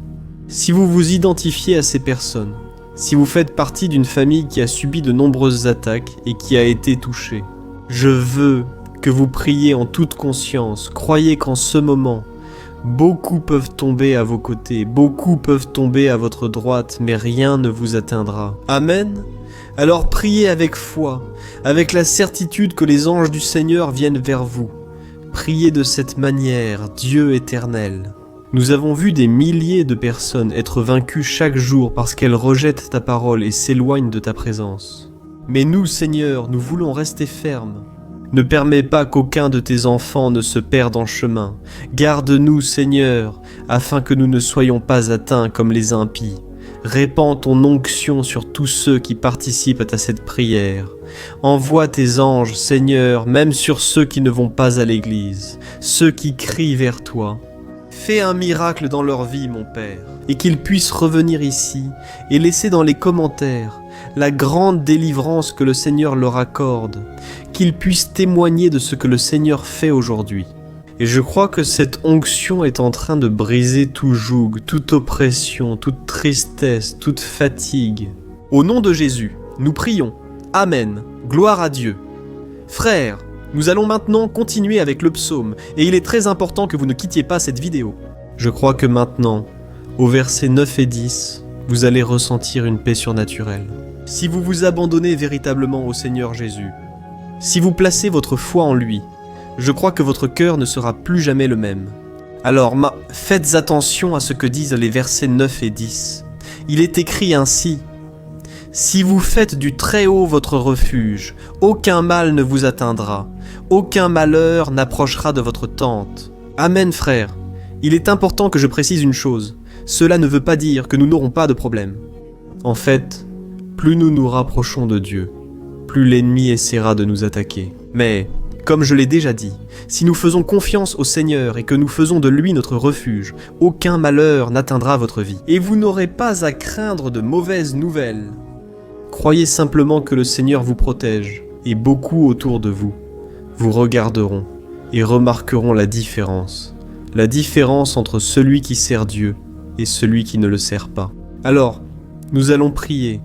Si vous vous identifiez à ces personnes, si vous faites partie d'une famille qui a subi de nombreuses attaques et qui a été touchée, je veux que vous priez en toute conscience. Croyez qu'en ce moment, beaucoup peuvent tomber à vos côtés, beaucoup peuvent tomber à votre droite, mais rien ne vous atteindra. Amen. Alors priez avec foi, avec la certitude que les anges du Seigneur viennent vers vous. Priez de cette manière, Dieu éternel. Nous avons vu des milliers de personnes être vaincues chaque jour parce qu'elles rejettent ta parole et s'éloignent de ta présence. Mais nous, Seigneur, nous voulons rester fermes. Ne permets pas qu'aucun de tes enfants ne se perde en chemin. Garde-nous, Seigneur, afin que nous ne soyons pas atteints comme les impies. Répands ton onction sur tous ceux qui participent à cette prière. Envoie tes anges, Seigneur, même sur ceux qui ne vont pas à l'église, ceux qui crient vers toi. Fais un miracle dans leur vie, mon Père, et qu'ils puissent revenir ici et laisser dans les commentaires la grande délivrance que le Seigneur leur accorde, qu'ils puissent témoigner de ce que le Seigneur fait aujourd'hui. Et je crois que cette onction est en train de briser tout joug, toute oppression, toute tristesse, toute fatigue. Au nom de Jésus, nous prions. Amen. Gloire à Dieu. Frères, nous allons maintenant continuer avec le psaume, et il est très important que vous ne quittiez pas cette vidéo. Je crois que maintenant, au versets 9 et 10, vous allez ressentir une paix surnaturelle. Si vous vous abandonnez véritablement au Seigneur Jésus, si vous placez votre foi en lui, je crois que votre cœur ne sera plus jamais le même. Alors, faites attention à ce que disent les versets 9 et 10. Il est écrit ainsi: « Si vous faites du Très-Haut votre refuge, aucun mal ne vous atteindra, aucun malheur n'approchera de votre tente. » Amen, frère. Il est important que je précise une chose. Cela ne veut pas dire que nous n'aurons pas de problème. En fait, plus nous nous rapprochons de Dieu, plus l'ennemi essaiera de nous attaquer. Mais, comme je l'ai déjà dit, si nous faisons confiance au Seigneur et que nous faisons de lui notre refuge, aucun malheur n'atteindra votre vie. Et vous n'aurez pas à craindre de mauvaises nouvelles. Croyez simplement que le Seigneur vous protège, et beaucoup autour de vous vous regarderont et remarqueront la différence entre celui qui sert Dieu et celui qui ne le sert pas. Alors, nous allons prier,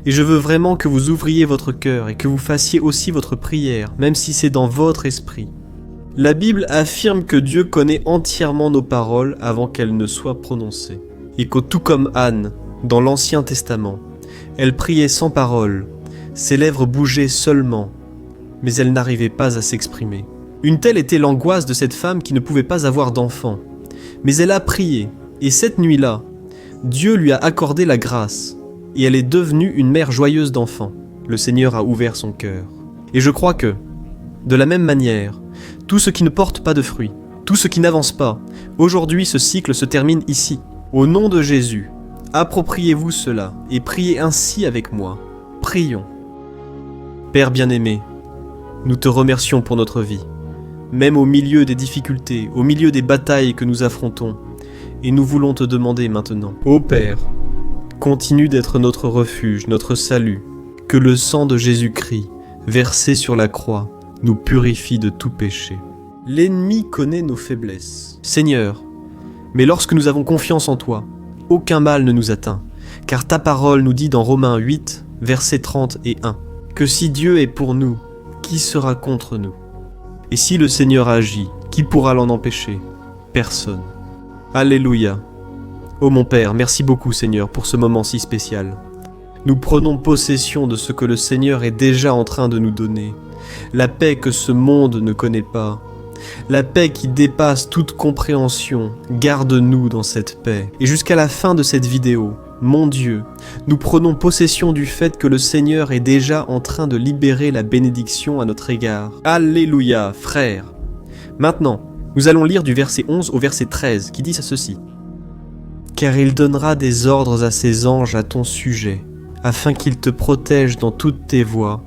et je veux vraiment que vous ouvriez votre cœur et que vous fassiez aussi votre prière, même si c'est dans votre esprit. La Bible affirme que Dieu connaît entièrement nos paroles avant qu'elles ne soient prononcées, et que tout comme Anne, dans l'Ancien Testament, elle priait sans parole, ses lèvres bougeaient seulement, mais elle n'arrivait pas à s'exprimer. Une telle était l'angoisse de cette femme qui ne pouvait pas avoir d'enfant. Mais elle a prié, et cette nuit-là, Dieu lui a accordé la grâce, et elle est devenue une mère joyeuse d'enfants. Le Seigneur a ouvert son cœur. Et je crois que, de la même manière, tout ce qui ne porte pas de fruits, tout ce qui n'avance pas, aujourd'hui ce cycle se termine ici. Au nom de Jésus, appropriez-vous cela, et priez ainsi avec moi. Prions. Père bien-aimé, nous te remercions pour notre vie. Même au milieu des difficultés, au milieu des batailles que nous affrontons. Et nous voulons te demander maintenant, ô Père, continue d'être notre refuge, notre salut, que le sang de Jésus-Christ, versé sur la croix, nous purifie de tout péché. L'ennemi connaît nos faiblesses, Seigneur, mais lorsque nous avons confiance en toi, aucun mal ne nous atteint, car ta parole nous dit dans Romains 8, versets 30 et 1, que si Dieu est pour nous, qui sera contre nous? Et si le Seigneur agit, qui pourra l'en empêcher? Personne. Alléluia. Ô mon Père, merci beaucoup Seigneur pour ce moment si spécial. Nous prenons possession de ce que le Seigneur est déjà en train de nous donner. La paix que ce monde ne connaît pas. La paix qui dépasse toute compréhension. Garde-nous dans cette paix. Et jusqu'à la fin de cette vidéo, mon Dieu, nous prenons possession du fait que le Seigneur est déjà en train de libérer la bénédiction à notre égard. Alléluia, frères. Maintenant, nous allons lire du verset 11 au verset 13 qui dit ceci. « Car il donnera des ordres à ses anges à ton sujet, afin qu'ils te protègent dans toutes tes voies.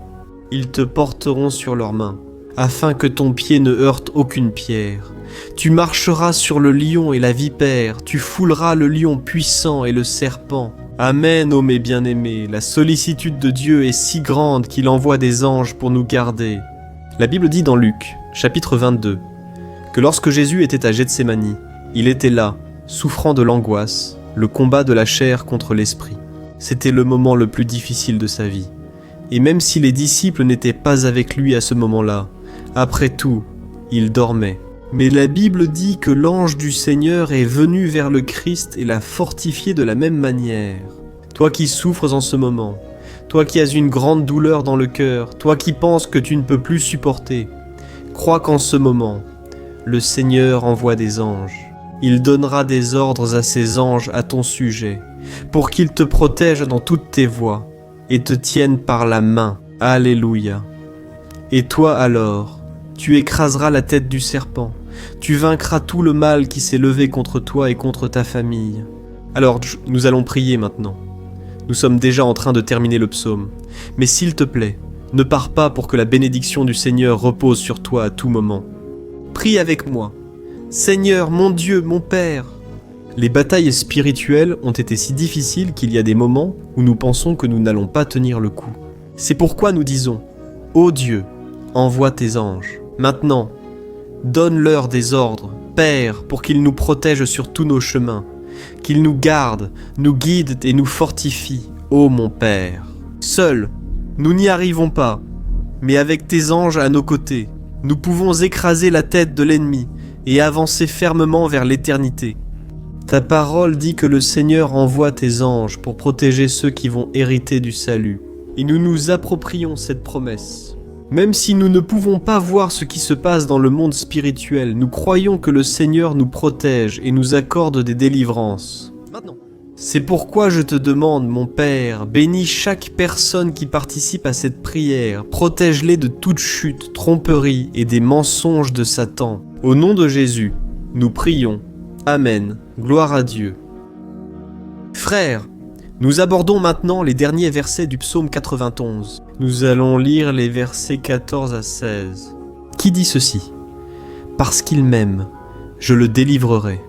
Ils te porteront sur leurs mains, afin que ton pied ne heurte aucune pierre. Tu marcheras sur le lion et la vipère, tu fouleras le lion puissant et le serpent. Amen, ô mes bien-aimés, la sollicitude de Dieu est si grande qu'il envoie des anges pour nous garder. » La Bible dit dans Luc, chapitre 22, que lorsque Jésus était à Gethsémani, il était là, souffrant de l'angoisse, le combat de la chair contre l'esprit. C'était le moment le plus difficile de sa vie. Et même si les disciples n'étaient pas avec lui à ce moment-là, après tout, il dormait. Mais la Bible dit que l'ange du Seigneur est venu vers le Christ et l'a fortifié de la même manière. Toi qui souffres en ce moment, toi qui as une grande douleur dans le cœur, toi qui penses que tu ne peux plus supporter, crois qu'en ce moment, le Seigneur envoie des anges. Il donnera des ordres à ses anges à ton sujet, pour qu'ils te protègent dans toutes tes voies et te tiennent par la main. Alléluia. Et toi alors, tu écraseras la tête du serpent. Tu vaincras tout le mal qui s'est levé contre toi et contre ta famille. Alors, nous allons prier maintenant. Nous sommes déjà en train de terminer le psaume. Mais s'il te plaît, ne pars pas pour que la bénédiction du Seigneur repose sur toi à tout moment. Prie avec moi. Seigneur, mon Dieu, mon Père. Les batailles spirituelles ont été si difficiles qu'il y a des moments où nous pensons que nous n'allons pas tenir le coup. C'est pourquoi nous disons, ô Dieu, envoie tes anges. Maintenant, donne-leur des ordres, Père, pour qu'ils nous protègent sur tous nos chemins, qu'ils nous gardent, nous guident et nous fortifient, ô mon Père. Seuls, nous n'y arrivons pas, mais avec tes anges à nos côtés, nous pouvons écraser la tête de l'ennemi et avancer fermement vers l'éternité. Ta parole dit que le Seigneur envoie tes anges pour protéger ceux qui vont hériter du salut. Et nous nous approprions cette promesse. Même si nous ne pouvons pas voir ce qui se passe dans le monde spirituel, nous croyons que le Seigneur nous protège et nous accorde des délivrances. Maintenant. C'est pourquoi je te demande, mon Père, bénis chaque personne qui participe à cette prière, protège-les de toute chute, tromperie et des mensonges de Satan. Au nom de Jésus, nous prions. Amen. Gloire à Dieu. Frères, nous abordons maintenant les derniers versets du psaume 91. Nous allons lire les versets 14 à 16. Qui dit ceci ? Parce qu'il m'aime, je le délivrerai,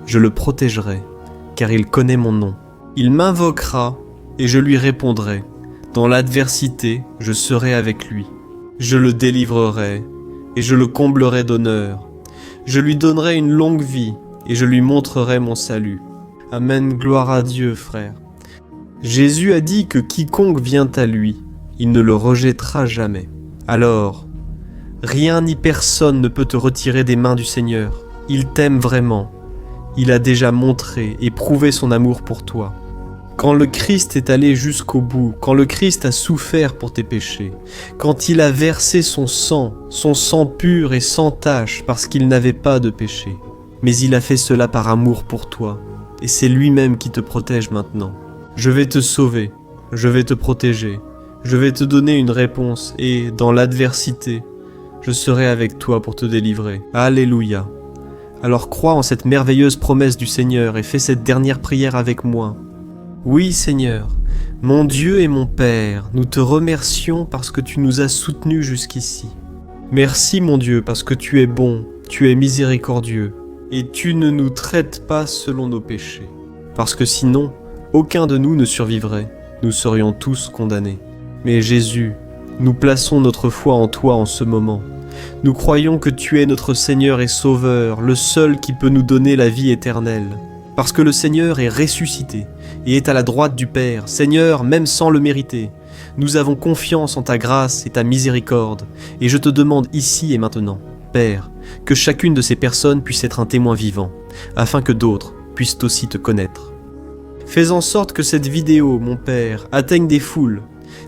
je le protégerai, car il connaît mon nom. Il m'invoquera et je lui répondrai. Dans l'adversité, je serai avec lui. Je le délivrerai et je le comblerai d'honneur. Je lui donnerai une longue vie et je lui montrerai mon salut. Amen, gloire à Dieu, frère. Jésus a dit que quiconque vient à lui, il ne le rejettera jamais. Alors, rien ni personne ne peut te retirer des mains du Seigneur. Il t'aime vraiment. Il a déjà montré et prouvé son amour pour toi. Quand le Christ est allé jusqu'au bout, quand le Christ a souffert pour tes péchés, quand il a versé son sang pur et sans tache parce qu'il n'avait pas de péché, mais il a fait cela par amour pour toi, et c'est lui-même qui te protège maintenant. Je vais te sauver, je vais te protéger, je vais te donner une réponse et, dans l'adversité, je serai avec toi pour te délivrer. Alléluia. Alors crois en cette merveilleuse promesse du Seigneur et fais cette dernière prière avec moi. Oui Seigneur, mon Dieu et mon Père, nous te remercions parce que tu nous as soutenus jusqu'ici. Merci mon Dieu parce que tu es bon, tu es miséricordieux et tu ne nous traites pas selon nos péchés. Parce que sinon, aucun de nous ne survivrait, nous serions tous condamnés. Mais Jésus, nous plaçons notre foi en toi en ce moment. Nous croyons que tu es notre Seigneur et Sauveur, le seul qui peut nous donner la vie éternelle. Parce que le Seigneur est ressuscité et est à la droite du Père, Seigneur, même sans le mériter. Nous avons confiance en ta grâce et ta miséricorde, et je te demande ici et maintenant, Père, que chacune de ces personnes puisse être un témoin vivant, afin que d'autres puissent aussi te connaître. Fais en sorte que cette vidéo, mon Père, atteigne des foules,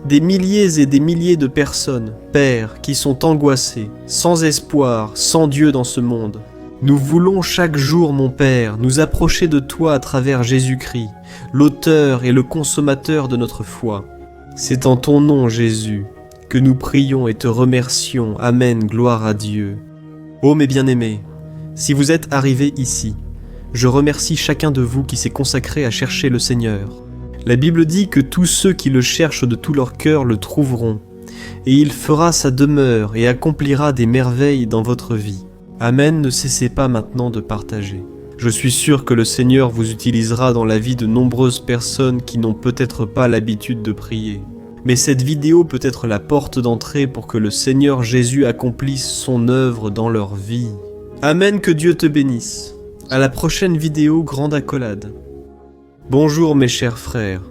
des milliers et des milliers de personnes, Père, qui sont angoissées, sans espoir, sans Dieu dans ce monde. Nous voulons chaque jour, mon Père, nous approcher de toi à travers Jésus-Christ, l'auteur et le consommateur de notre foi. C'est en ton nom, Jésus, que nous prions et te remercions. Amen, gloire à Dieu. Ô mes bien-aimés, si vous êtes arrivés ici, je remercie chacun de vous qui s'est consacré à chercher le Seigneur. La Bible dit que tous ceux qui le cherchent de tout leur cœur le trouveront, et il fera sa demeure et accomplira des merveilles dans votre vie. Amen, ne cessez pas maintenant de partager. Je suis sûr que le Seigneur vous utilisera dans la vie de nombreuses personnes qui n'ont peut-être pas l'habitude de prier. Mais cette vidéo peut être la porte d'entrée pour que le Seigneur Jésus accomplisse son œuvre dans leur vie. Amen, que Dieu te bénisse. À la prochaine vidéo, grande accolade. Bonjour mes chers frères,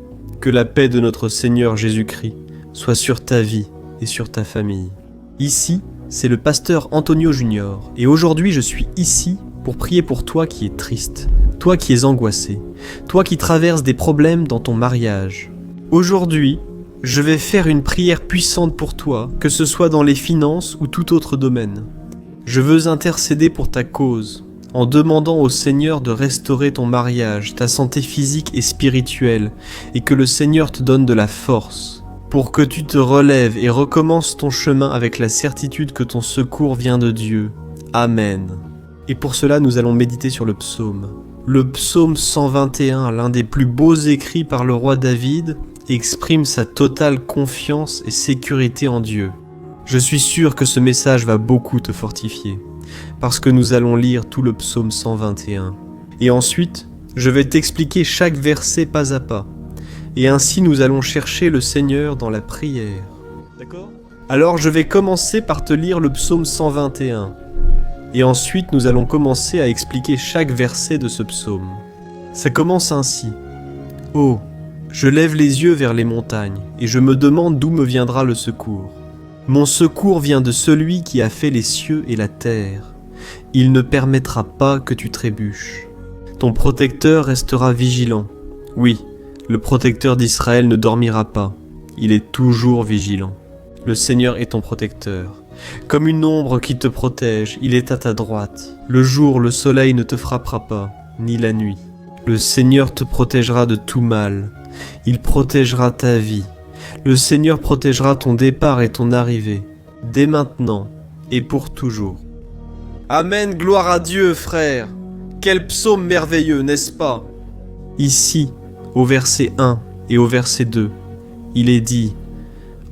que la paix de notre Seigneur Jésus-Christ soit sur ta vie et sur ta famille. Ici, c'est le pasteur Antonio Junior, et aujourd'hui je suis ici pour prier pour toi qui es triste, toi qui es angoissé, toi qui traverses des problèmes dans ton mariage. Aujourd'hui, je vais faire une prière puissante pour toi, que ce soit dans les finances ou tout autre domaine. Je veux intercéder pour ta cause, en demandant au Seigneur de restaurer ton mariage, ta santé physique et spirituelle, et que le Seigneur te donne de la force, pour que tu te relèves et recommences ton chemin avec la certitude que ton secours vient de Dieu. Amen. Et pour cela, nous allons méditer sur le psaume. Le psaume 121, l'un des plus beaux écrits par le roi David, exprime sa totale confiance et sécurité en Dieu. Je suis sûr que ce message va beaucoup te fortifier, parce que nous allons lire tout le psaume 121. Et ensuite, je vais t'expliquer chaque verset pas à pas. Et ainsi nous allons chercher le Seigneur dans la prière. D'accord ? Alors je vais commencer par te lire le psaume 121. Et ensuite nous allons commencer à expliquer chaque verset de ce psaume. Ça commence ainsi. « Oh, je lève les yeux vers les montagnes, et je me demande d'où me viendra le secours. Mon secours vient de celui qui a fait les cieux et la terre. Il ne permettra pas que tu trébuches. Ton protecteur restera vigilant. Oui, le protecteur d'Israël ne dormira pas. Il est toujours vigilant. Le Seigneur est ton protecteur. Comme une ombre qui te protège, il est à ta droite. Le jour, le soleil ne te frappera pas, ni la nuit. Le Seigneur te protégera de tout mal. Il protégera ta vie. Le Seigneur protégera ton départ et ton arrivée, dès maintenant et pour toujours. Amen, gloire à Dieu, frère. Quel psaume merveilleux, n'est-ce pas? Ici, au verset 1 et au verset 2, il est dit: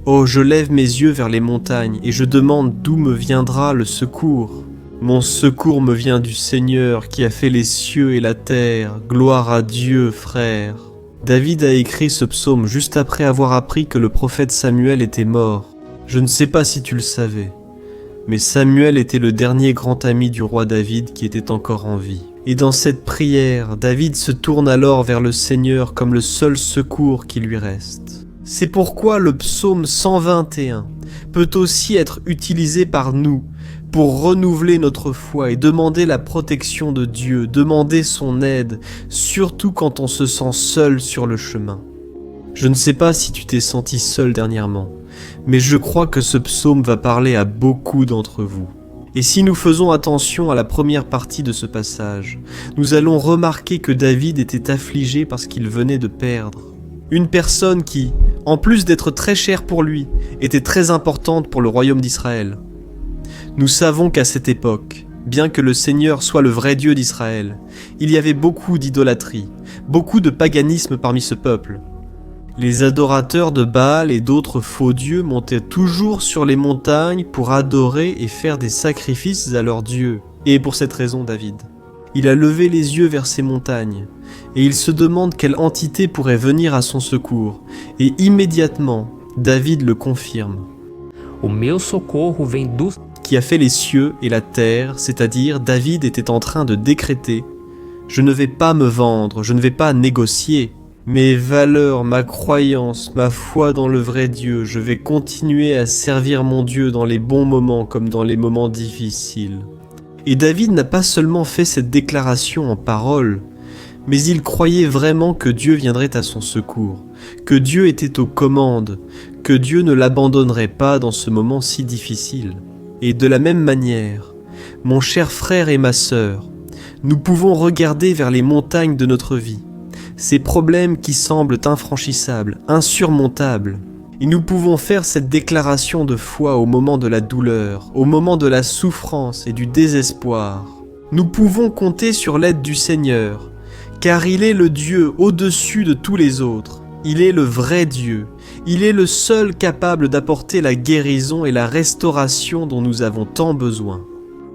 Oh, je lève mes yeux vers les montagnes et je demande d'où me viendra le secours. Mon secours me vient du Seigneur qui a fait les cieux et la terre. Gloire à Dieu, frère. David a écrit ce psaume juste après avoir appris que le prophète Samuel était mort. Je ne sais pas si tu le savais, mais Samuel était le dernier grand ami du roi David qui était encore en vie. Et dans cette prière, David se tourne alors vers le Seigneur comme le seul secours qui lui reste. C'est pourquoi le psaume 121 peut aussi être utilisé par nous pour renouveler notre foi et demander la protection de Dieu, demander son aide, surtout quand on se sent seul sur le chemin. Je ne sais pas si tu t'es senti seul dernièrement, mais je crois que ce psaume va parler à beaucoup d'entre vous. Et si nous faisons attention à la première partie de ce passage, nous allons remarquer que David était affligé parce qu'il venait de perdre une personne qui, en plus d'être très chère pour lui, était très importante pour le royaume d'Israël. Nous savons qu'à cette époque, bien que le Seigneur soit le vrai Dieu d'Israël, il y avait beaucoup d'idolâtrie, beaucoup de paganisme parmi ce peuple. Les adorateurs de Baal et d'autres faux dieux montaient toujours sur les montagnes pour adorer et faire des sacrifices à leurs dieux. Et pour cette raison, David, il a levé les yeux vers ces montagnes, et il se demande quelle entité pourrait venir à son secours. Et immédiatement, David le confirme. O meu socorro vem do... Qui a fait les cieux et la terre, c'est-à-dire David était en train de décréter: je ne vais pas me vendre, je ne vais pas négocier. Mes valeurs, ma croyance, ma foi dans le vrai Dieu, je vais continuer à servir mon Dieu dans les bons moments comme dans les moments difficiles. Et David n'a pas seulement fait cette déclaration en paroles, mais il croyait vraiment que Dieu viendrait à son secours, que Dieu était aux commandes, que Dieu ne l'abandonnerait pas dans ce moment si difficile. Et de la même manière, mon cher frère et ma sœur, nous pouvons regarder vers les montagnes de notre vie, ces problèmes qui semblent infranchissables, insurmontables. Et nous pouvons faire cette déclaration de foi au moment de la douleur, au moment de la souffrance et du désespoir. Nous pouvons compter sur l'aide du Seigneur, car il est le Dieu au-dessus de tous les autres. Il est le vrai Dieu. Il est le seul capable d'apporter la guérison et la restauration dont nous avons tant besoin.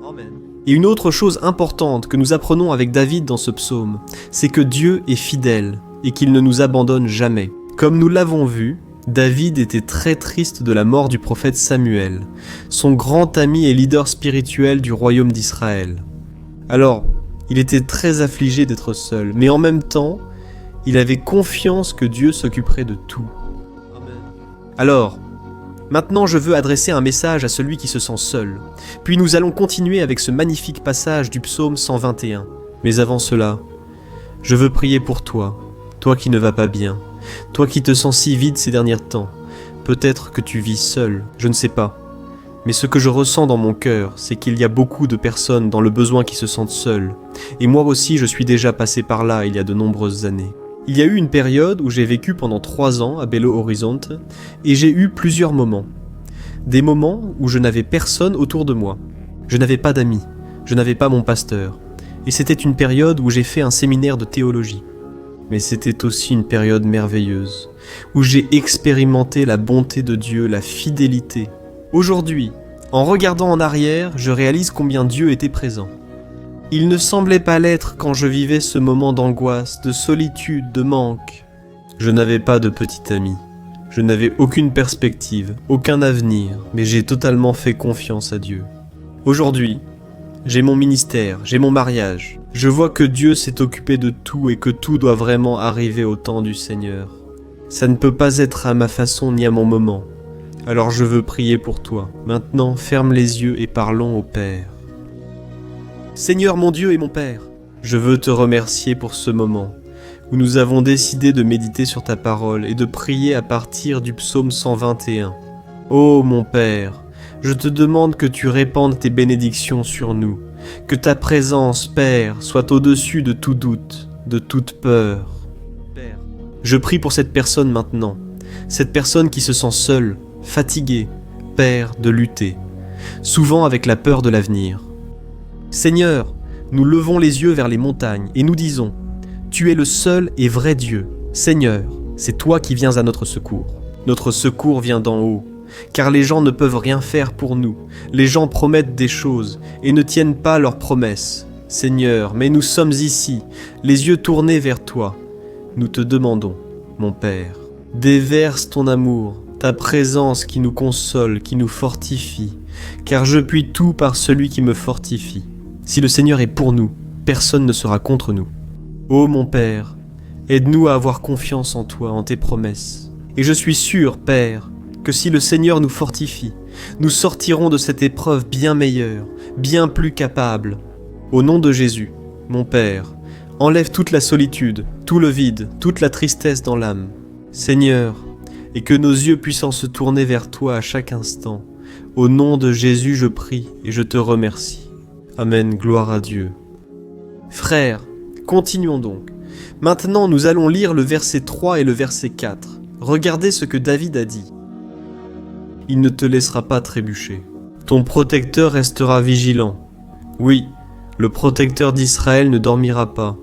Amen. Et une autre chose importante que nous apprenons avec David dans ce psaume, c'est que Dieu est fidèle et qu'il ne nous abandonne jamais. Comme nous l'avons vu, David était très triste de la mort du prophète Samuel, son grand ami et leader spirituel du royaume d'Israël. Alors, il était très affligé d'être seul, mais en même temps, il avait confiance que Dieu s'occuperait de tout. Alors, maintenant je veux adresser un message à celui qui se sent seul. Puis nous allons continuer avec ce magnifique passage du psaume 121. Mais avant cela, je veux prier pour toi, toi qui ne vas pas bien, toi qui te sens si vide ces derniers temps. Peut-être que tu vis seul, je ne sais pas. Mais ce que je ressens dans mon cœur, c'est qu'il y a beaucoup de personnes dans le besoin qui se sentent seules. Et moi aussi je suis déjà passé par là il y a de nombreuses années. Il y a eu une période où j'ai vécu pendant 3 ans à Belo Horizonte et j'ai eu plusieurs moments. Des moments où je n'avais personne autour de moi. Je n'avais pas d'amis, je n'avais pas mon pasteur. Et c'était une période où j'ai fait un séminaire de théologie. Mais c'était aussi une période merveilleuse, où j'ai expérimenté la bonté de Dieu, la fidélité. Aujourd'hui, en regardant en arrière, je réalise combien Dieu était présent. Il ne semblait pas l'être quand je vivais ce moment d'angoisse, de solitude, de manque. Je n'avais pas de petit ami. Je n'avais aucune perspective, aucun avenir, mais j'ai totalement fait confiance à Dieu. Aujourd'hui, j'ai mon ministère, j'ai mon mariage. Je vois que Dieu s'est occupé de tout et que tout doit vraiment arriver au temps du Seigneur. Ça ne peut pas être à ma façon ni à mon moment. Alors je veux prier pour toi. Maintenant, ferme les yeux et parlons au Père. Seigneur mon Dieu et mon Père, je veux te remercier pour ce moment où nous avons décidé de méditer sur ta parole et de prier à partir du psaume 121. Ô mon Père, je te demande que tu répandes tes bénédictions sur nous, que ta présence, Père, soit au-dessus de tout doute, de toute peur. Père, je prie pour cette personne maintenant, cette personne qui se sent seule, fatiguée, Père, de lutter, souvent avec la peur de l'avenir. Seigneur, nous levons les yeux vers les montagnes et nous disons, tu es le seul et vrai Dieu. Seigneur, c'est toi qui viens à notre secours. Notre secours vient d'en haut, car les gens ne peuvent rien faire pour nous. Les gens promettent des choses et ne tiennent pas leurs promesses. Seigneur, mais nous sommes ici, les yeux tournés vers toi. Nous te demandons, mon Père, déverse ton amour, ta présence qui nous console, qui nous fortifie, car je puis tout par celui qui me fortifie. Si le Seigneur est pour nous, personne ne sera contre nous. Ô mon Père, aide-nous à avoir confiance en toi, en tes promesses. Et je suis sûr, Père, que si le Seigneur nous fortifie, nous sortirons de cette épreuve bien meilleure, bien plus capable. Au nom de Jésus, mon Père, enlève toute la solitude, tout le vide, toute la tristesse dans l'âme. Seigneur, et que nos yeux puissent se tourner vers toi à chaque instant. Au nom de Jésus, je prie et je te remercie. Amen, gloire à Dieu. Frères, continuons donc. Maintenant, nous allons lire le verset 3 et le verset 4. Regardez ce que David a dit. Il ne te laissera pas trébucher. Ton protecteur restera vigilant. Oui, le protecteur d'Israël ne dormira pas.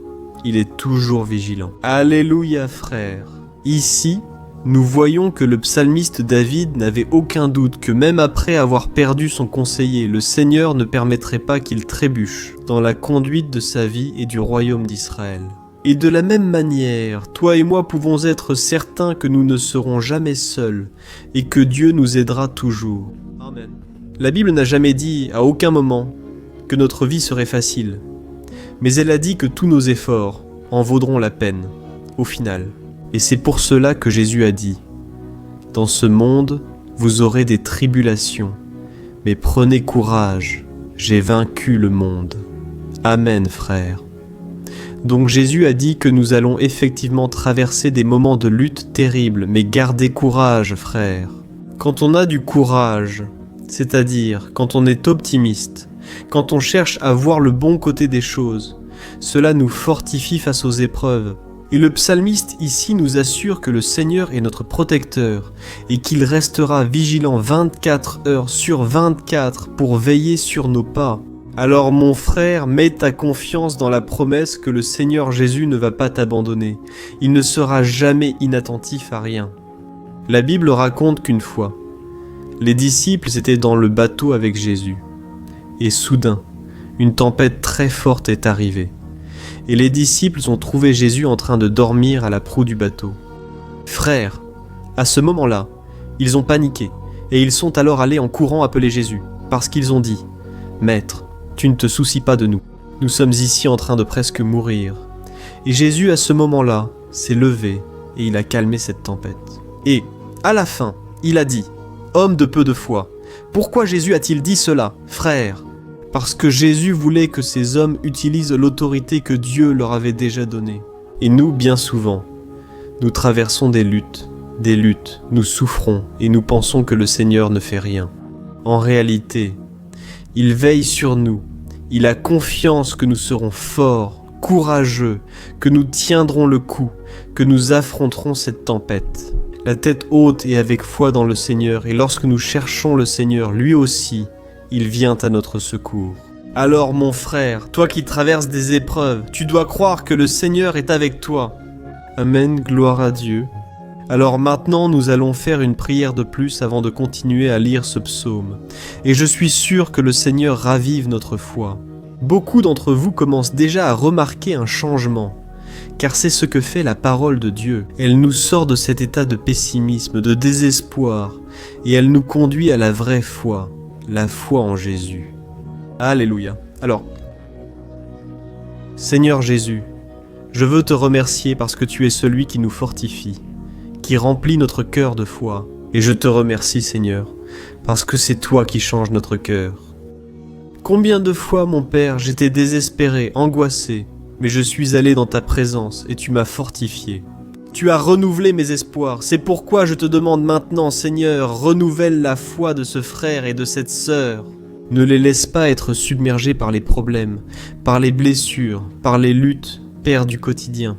Il est toujours vigilant. Alléluia, frères. Ici, nous voyons que le psalmiste David n'avait aucun doute que même après avoir perdu son conseiller, le Seigneur ne permettrait pas qu'il trébuche dans la conduite de sa vie et du royaume d'Israël. Et de la même manière, toi et moi pouvons être certains que nous ne serons jamais seuls et que Dieu nous aidera toujours. Amen. La Bible n'a jamais dit, à aucun moment, que notre vie serait facile, mais elle a dit que tous nos efforts en vaudront la peine, au final. Et c'est pour cela que Jésus a dit, « Dans ce monde, vous aurez des tribulations, mais prenez courage, j'ai vaincu le monde. » Amen, frères. Donc Jésus a dit que nous allons effectivement traverser des moments de lutte terribles, mais gardez courage, frères. Quand on a du courage, c'est-à-dire quand on est optimiste, quand on cherche à voir le bon côté des choses, cela nous fortifie face aux épreuves. Et le psalmiste ici nous assure que le Seigneur est notre protecteur et qu'il restera vigilant 24 heures sur 24 pour veiller sur nos pas. Alors mon frère, mets ta confiance dans la promesse que le Seigneur Jésus ne va pas t'abandonner. Il ne sera jamais inattentif à rien. La Bible raconte qu'une fois, les disciples étaient dans le bateau avec Jésus. Et soudain, une tempête très forte est arrivée. Et les disciples ont trouvé Jésus en train de dormir à la proue du bateau. Frères, à ce moment-là, ils ont paniqué et ils sont alors allés en courant appeler Jésus, parce qu'ils ont dit « Maître, tu ne te soucies pas de nous, nous sommes ici en train de presque mourir. » Et Jésus, à ce moment-là, s'est levé et il a calmé cette tempête. Et, à la fin, il a dit « Homme de peu de foi, pourquoi Jésus a-t-il dit cela, frères ?» Parce que Jésus voulait que ces hommes utilisent l'autorité que Dieu leur avait déjà donnée. Et nous, bien souvent, nous traversons des luttes, nous souffrons et nous pensons que le Seigneur ne fait rien. En réalité, il veille sur nous, il a confiance que nous serons forts, courageux, que nous tiendrons le coup, que nous affronterons cette tempête. La tête haute et avec foi dans le Seigneur, et lorsque nous cherchons le Seigneur, lui aussi, il vient à notre secours. Alors mon frère, toi qui traverses des épreuves, tu dois croire que le Seigneur est avec toi. Amen, gloire à Dieu. Alors maintenant, nous allons faire une prière de plus avant de continuer à lire ce psaume. Et je suis sûr que le Seigneur ravive notre foi. Beaucoup d'entre vous commencent déjà à remarquer un changement, car c'est ce que fait la parole de Dieu. Elle nous sort de cet état de pessimisme, de désespoir, et elle nous conduit à la vraie foi. La foi en Jésus. Alléluia. Alors, Seigneur Jésus, je veux te remercier parce que tu es celui qui nous fortifie, qui remplit notre cœur de foi. Et je te remercie, Seigneur, parce que c'est toi qui changes notre cœur. Combien de fois, mon Père, j'étais désespéré, angoissé, mais je suis allé dans ta présence et tu m'as fortifié. Tu as renouvelé mes espoirs. C'est pourquoi je te demande maintenant, Seigneur, renouvelle la foi de ce frère et de cette sœur. Ne les laisse pas être submergés par les problèmes, par les blessures, par les luttes, Père du quotidien.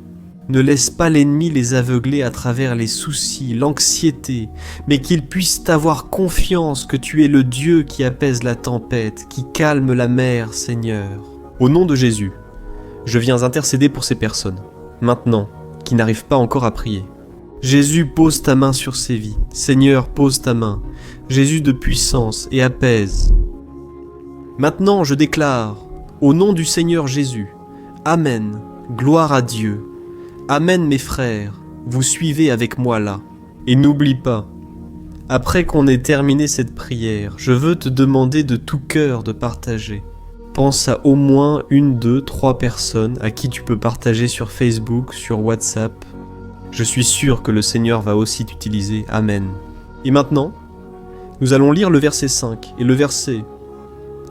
Ne laisse pas l'ennemi les aveugler à travers les soucis, l'anxiété, mais qu'ils puissent avoir confiance que tu es le Dieu qui apaise la tempête, qui calme la mer, Seigneur. Au nom de Jésus, je viens intercéder pour ces personnes, maintenant, qui n'arrivent pas encore à prier. Jésus, pose ta main sur ces vies. Seigneur, pose ta main. Jésus de puissance et apaise. Maintenant, je déclare, au nom du Seigneur Jésus, Amen, gloire à Dieu. Amen mes frères, vous suivez avec moi là. Et n'oublie pas, après qu'on ait terminé cette prière, je veux te demander de tout cœur de partager. Pense à au moins 1, 2, 3 personnes à qui tu peux partager sur Facebook, sur WhatsApp. Je suis sûr que le Seigneur va aussi t'utiliser. Amen. Et maintenant, nous allons lire le verset 5 et le verset.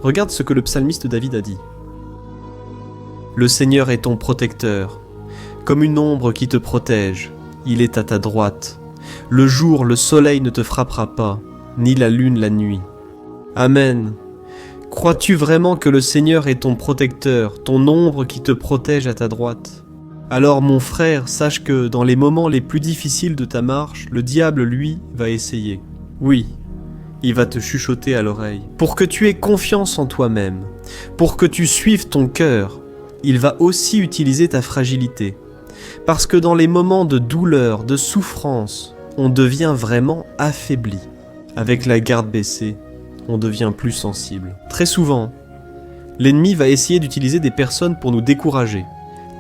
Regarde ce que le psalmiste David a dit. Le Seigneur est ton protecteur. Comme une ombre qui te protège, il est à ta droite. Le jour, le soleil ne te frappera pas, ni la lune la nuit. Amen. Crois-tu vraiment que le Seigneur est ton protecteur, ton ombre qui te protège à ta droite ? Alors mon frère, sache que dans les moments les plus difficiles de ta marche, le diable, lui, va essayer. Oui, il va te chuchoter à l'oreille. Pour que tu aies confiance en toi-même, pour que tu suives ton cœur, il va aussi utiliser ta fragilité. Parce que dans les moments de douleur, de souffrance, on devient vraiment affaibli. Avec la garde baissée, on devient plus sensible. Très souvent, l'ennemi va essayer d'utiliser des personnes pour nous décourager.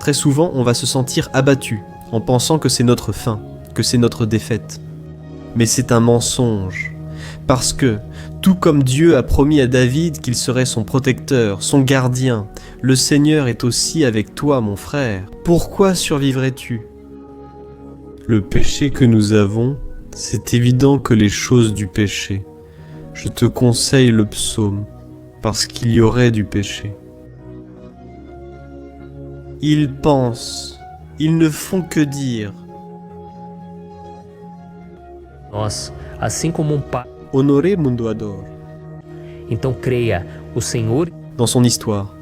Très souvent, on va se sentir abattu en pensant que c'est notre fin, que c'est notre défaite. Mais c'est un mensonge. Parce que, tout comme Dieu a promis à David qu'il serait son protecteur, son gardien, le Seigneur est aussi avec toi, mon frère. Pourquoi survivrais-tu ? Le péché que nous avons, c'est évident que les choses du péché. Je te conseille le psaume, parce qu'il y aurait du péché. Ils pensent, ils ne font que dire. Nós, assim como pai. Honoré mundo adore. Então creia, o Senhor. Dans son histoire.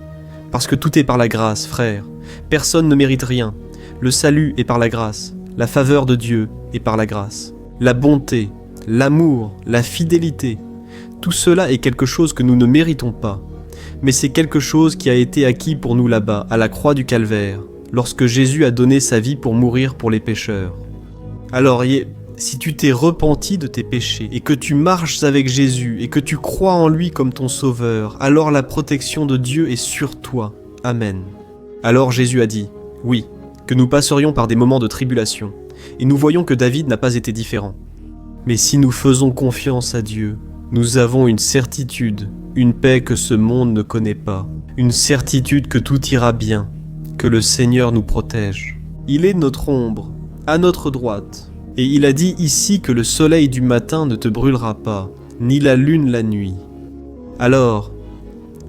Parce que tout est par la grâce, frère. Personne ne mérite rien. Le salut est par la grâce. La faveur de Dieu est par la grâce. La bonté, l'amour, la fidélité. Tout cela est quelque chose que nous ne méritons pas. Mais c'est quelque chose qui a été acquis pour nous là-bas, à la croix du Calvaire, lorsque Jésus a donné sa vie pour mourir pour les pécheurs. Alors, si tu t'es repenti de tes péchés et que tu marches avec Jésus et que tu crois en lui comme ton sauveur, alors la protection de Dieu est sur toi. Amen. Alors Jésus a dit, oui, que nous passerions par des moments de tribulation, et nous voyons que David n'a pas été différent. Mais si nous faisons confiance à Dieu, nous avons une certitude, une paix que ce monde ne connaît pas, une certitude que tout ira bien, que le Seigneur nous protège. Il est notre ombre, à notre droite. Et il a dit ici que le soleil du matin ne te brûlera pas, ni la lune la nuit. Alors,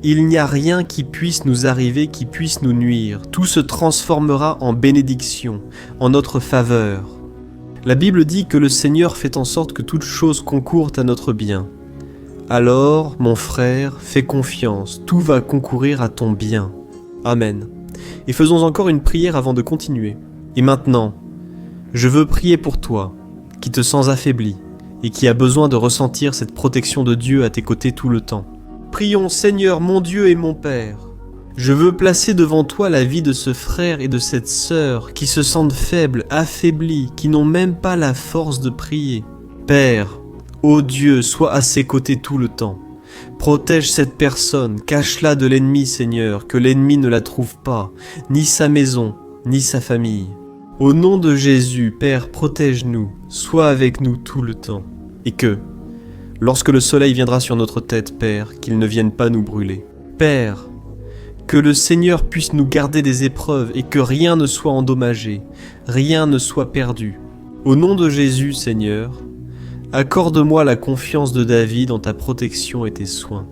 il n'y a rien qui puisse nous arriver, qui puisse nous nuire. Tout se transformera en bénédiction, en notre faveur. La Bible dit que le Seigneur fait en sorte que toutes choses concourent à notre bien. Alors, mon frère, fais confiance, tout va concourir à ton bien. Amen. Et faisons encore une prière avant de continuer. Et maintenant, je veux prier pour toi, qui te sens affaibli et qui a besoin de ressentir cette protection de Dieu à tes côtés tout le temps. Prions, Seigneur, mon Dieu et mon Père. Je veux placer devant toi la vie de ce frère et de cette sœur qui se sentent faibles, affaiblis, qui n'ont même pas la force de prier. Père, ô Dieu, sois à ses côtés tout le temps. Protège cette personne, cache-la de l'ennemi, Seigneur, que l'ennemi ne la trouve pas, ni sa maison, ni sa famille. Au nom de Jésus, Père, protège-nous, sois avec nous tout le temps. Et que, lorsque le soleil viendra sur notre tête, Père, qu'il ne vienne pas nous brûler. Père, que le Seigneur puisse nous garder des épreuves et que rien ne soit endommagé, rien ne soit perdu. Au nom de Jésus, Seigneur, accorde-moi la confiance de David en ta protection et tes soins.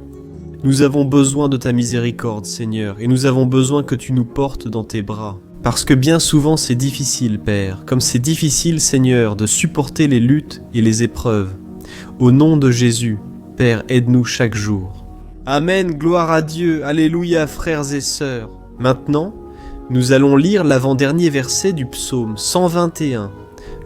Nous avons besoin de ta miséricorde, Seigneur, et nous avons besoin que tu nous portes dans tes bras. Parce que bien souvent c'est difficile, Père, comme c'est difficile, Seigneur, de supporter les luttes et les épreuves. Au nom de Jésus, Père, aide-nous chaque jour. Amen, gloire à Dieu, alléluia, frères et sœurs. Maintenant, nous allons lire l'avant-dernier verset du psaume 121,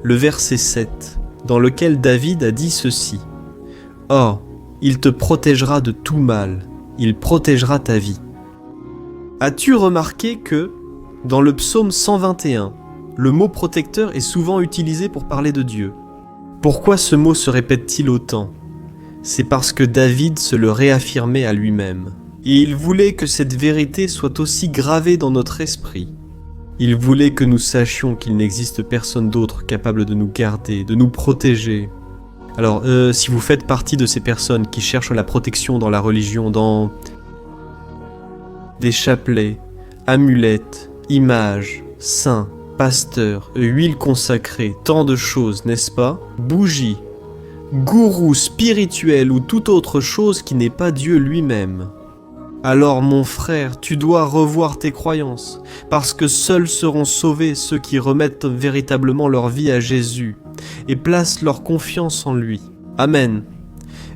le verset 7, dans lequel David a dit ceci. « Oh, il te protégera de tout mal, il protégera ta vie. » As-tu remarqué que, dans le psaume 121, le mot protecteur est souvent utilisé pour parler de Dieu? Pourquoi ce mot se répète-t-il autant? C'est parce que David se le réaffirmait à lui-même. Et il voulait que cette vérité soit aussi gravée dans notre esprit. Il voulait que nous sachions qu'il n'existe personne d'autre capable de nous garder, de nous protéger. Alors, si vous faites partie de ces personnes qui cherchent la protection dans la religion, dans des chapelets, amulettes, images, saints, pasteurs, huile consacrée, tant de choses, n'est-ce pas? Bougies, gourous spirituels ou toute autre chose qui n'est pas Dieu lui-même. Alors mon frère, tu dois revoir tes croyances, parce que seuls seront sauvés ceux qui remettent véritablement leur vie à Jésus et placent leur confiance en lui. Amen.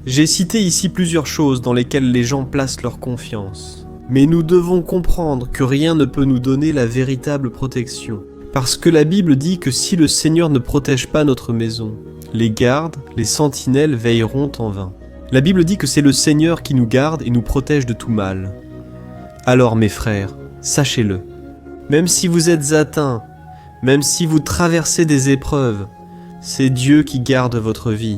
J'ai cité ici plusieurs choses dans lesquelles les gens placent leur confiance. Mais nous devons comprendre que rien ne peut nous donner la véritable protection. Parce que la Bible dit que si le Seigneur ne protège pas notre maison, les gardes, les sentinelles veilleront en vain. La Bible dit que c'est le Seigneur qui nous garde et nous protège de tout mal. Alors mes frères, sachez-le. Même si vous êtes atteints, même si vous traversez des épreuves, c'est Dieu qui garde votre vie.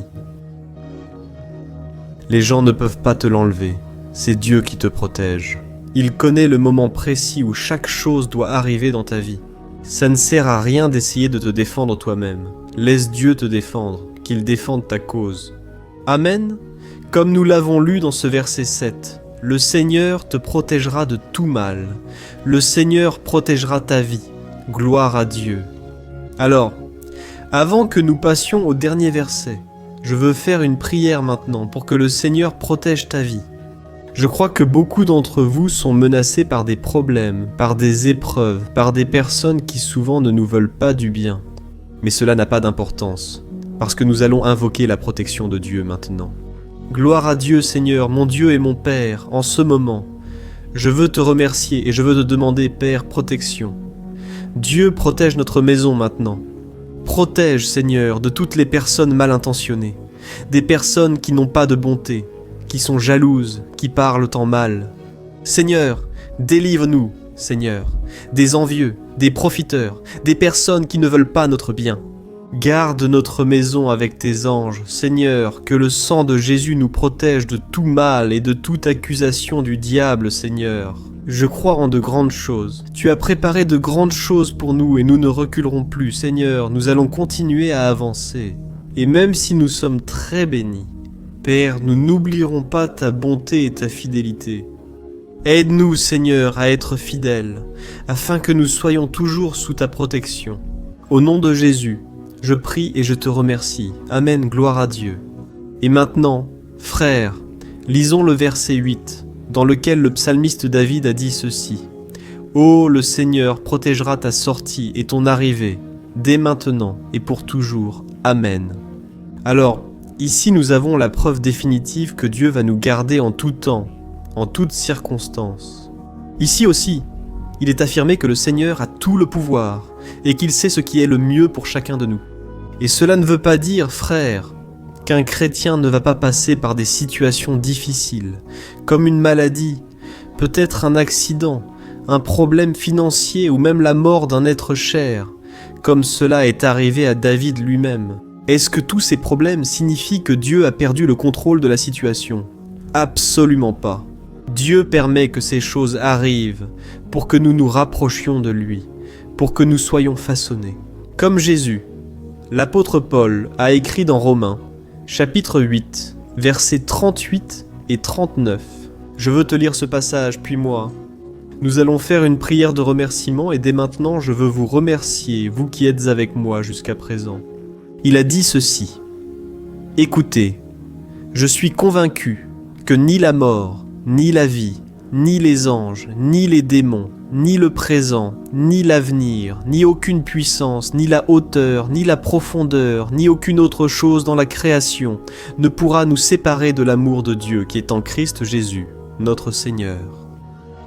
Les gens ne peuvent pas te l'enlever, c'est Dieu qui te protège. Il connaît le moment précis où chaque chose doit arriver dans ta vie. Ça ne sert à rien d'essayer de te défendre toi-même. Laisse Dieu te défendre, qu'il défende ta cause. Amen. Comme nous l'avons lu dans ce verset 7, le Seigneur te protégera de tout mal. Le Seigneur protégera ta vie. Gloire à Dieu. Alors, avant que nous passions au dernier verset, je veux faire une prière maintenant pour que le Seigneur protège ta vie. Je crois que beaucoup d'entre vous sont menacés par des problèmes, par des épreuves, par des personnes qui souvent ne nous veulent pas du bien. Mais cela n'a pas d'importance, parce que nous allons invoquer la protection de Dieu maintenant. Gloire à Dieu, Seigneur, mon Dieu et mon Père, en ce moment. Je veux te remercier et je veux te demander, Père, protection. Dieu protège notre maison maintenant. Protège, Seigneur, de toutes les personnes mal intentionnées, des personnes qui n'ont pas de bonté, qui sont jalouses, qui parlent en mal. Seigneur, délivre-nous, Seigneur, des envieux, des profiteurs, des personnes qui ne veulent pas notre bien. Garde notre maison avec tes anges, Seigneur, que le sang de Jésus nous protège de tout mal et de toute accusation du diable, Seigneur. Je crois en de grandes choses. Tu as préparé de grandes choses pour nous et nous ne reculerons plus, Seigneur, nous allons continuer à avancer. Et même si nous sommes très bénis, Père, nous n'oublierons pas ta bonté et ta fidélité. Aide-nous, Seigneur, à être fidèles, afin que nous soyons toujours sous ta protection. Au nom de Jésus, je prie et je te remercie. Amen, gloire à Dieu. Et maintenant, frères, lisons le verset 8, dans lequel le psalmiste David a dit ceci. « Ô le Seigneur protégera ta sortie et ton arrivée, dès maintenant et pour toujours. Amen. » Alors, ici nous avons la preuve définitive que Dieu va nous garder en tout temps, en toutes circonstances. Ici aussi, il est affirmé que le Seigneur a tout le pouvoir et qu'il sait ce qui est le mieux pour chacun de nous. Et cela ne veut pas dire, frère, qu'un chrétien ne va pas passer par des situations difficiles, comme une maladie, peut-être un accident, un problème financier ou même la mort d'un être cher, comme cela est arrivé à David lui-même. Est-ce que tous ces problèmes signifient que Dieu a perdu le contrôle de la situation? Absolument pas. Dieu permet que ces choses arrivent pour que nous nous rapprochions de lui, pour que nous soyons façonnés. Comme Jésus, l'apôtre Paul a écrit dans Romains, chapitre 8, versets 38 et 39. Je veux te lire ce passage, puis moi. Nous allons faire une prière de remerciement et dès maintenant je veux vous remercier, vous qui êtes avec moi jusqu'à présent. Il a dit ceci. « Écoutez, je suis convaincu que ni la mort, ni la vie, ni les anges, ni les démons, ni le présent, ni l'avenir, ni aucune puissance, ni la hauteur, ni la profondeur, ni aucune autre chose dans la création ne pourra nous séparer de l'amour de Dieu qui est en Christ Jésus, notre Seigneur.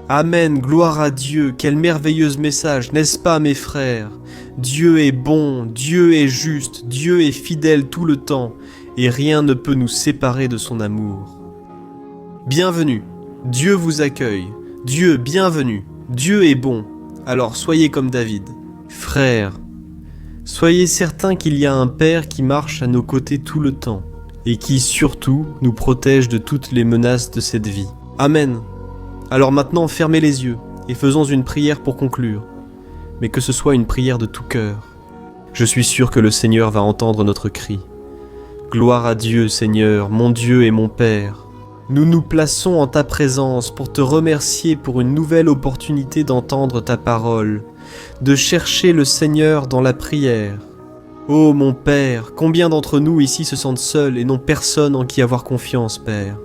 Amen, gloire à Dieu, quel merveilleux message, n'est-ce pas mes frères? Dieu est bon, Dieu est juste, Dieu est fidèle tout le temps, et rien ne peut nous séparer de son amour. Bienvenue, Dieu vous accueille, Dieu bienvenue, Dieu est bon, alors soyez comme David. Frères, soyez certains qu'il y a un Père qui marche à nos côtés tout le temps, et qui surtout nous protège de toutes les menaces de cette vie. Amen. Alors maintenant, fermez les yeux et faisons une prière pour conclure, mais que ce soit une prière de tout cœur. Je suis sûr que le Seigneur va entendre notre cri. Gloire à Dieu, Seigneur, mon Dieu et mon Père. Nous nous plaçons en ta présence pour te remercier pour une nouvelle opportunité d'entendre ta parole, de chercher le Seigneur dans la prière. Ô mon Père, combien d'entre nous ici se sentent seuls et n'ont personne en qui avoir confiance, Père,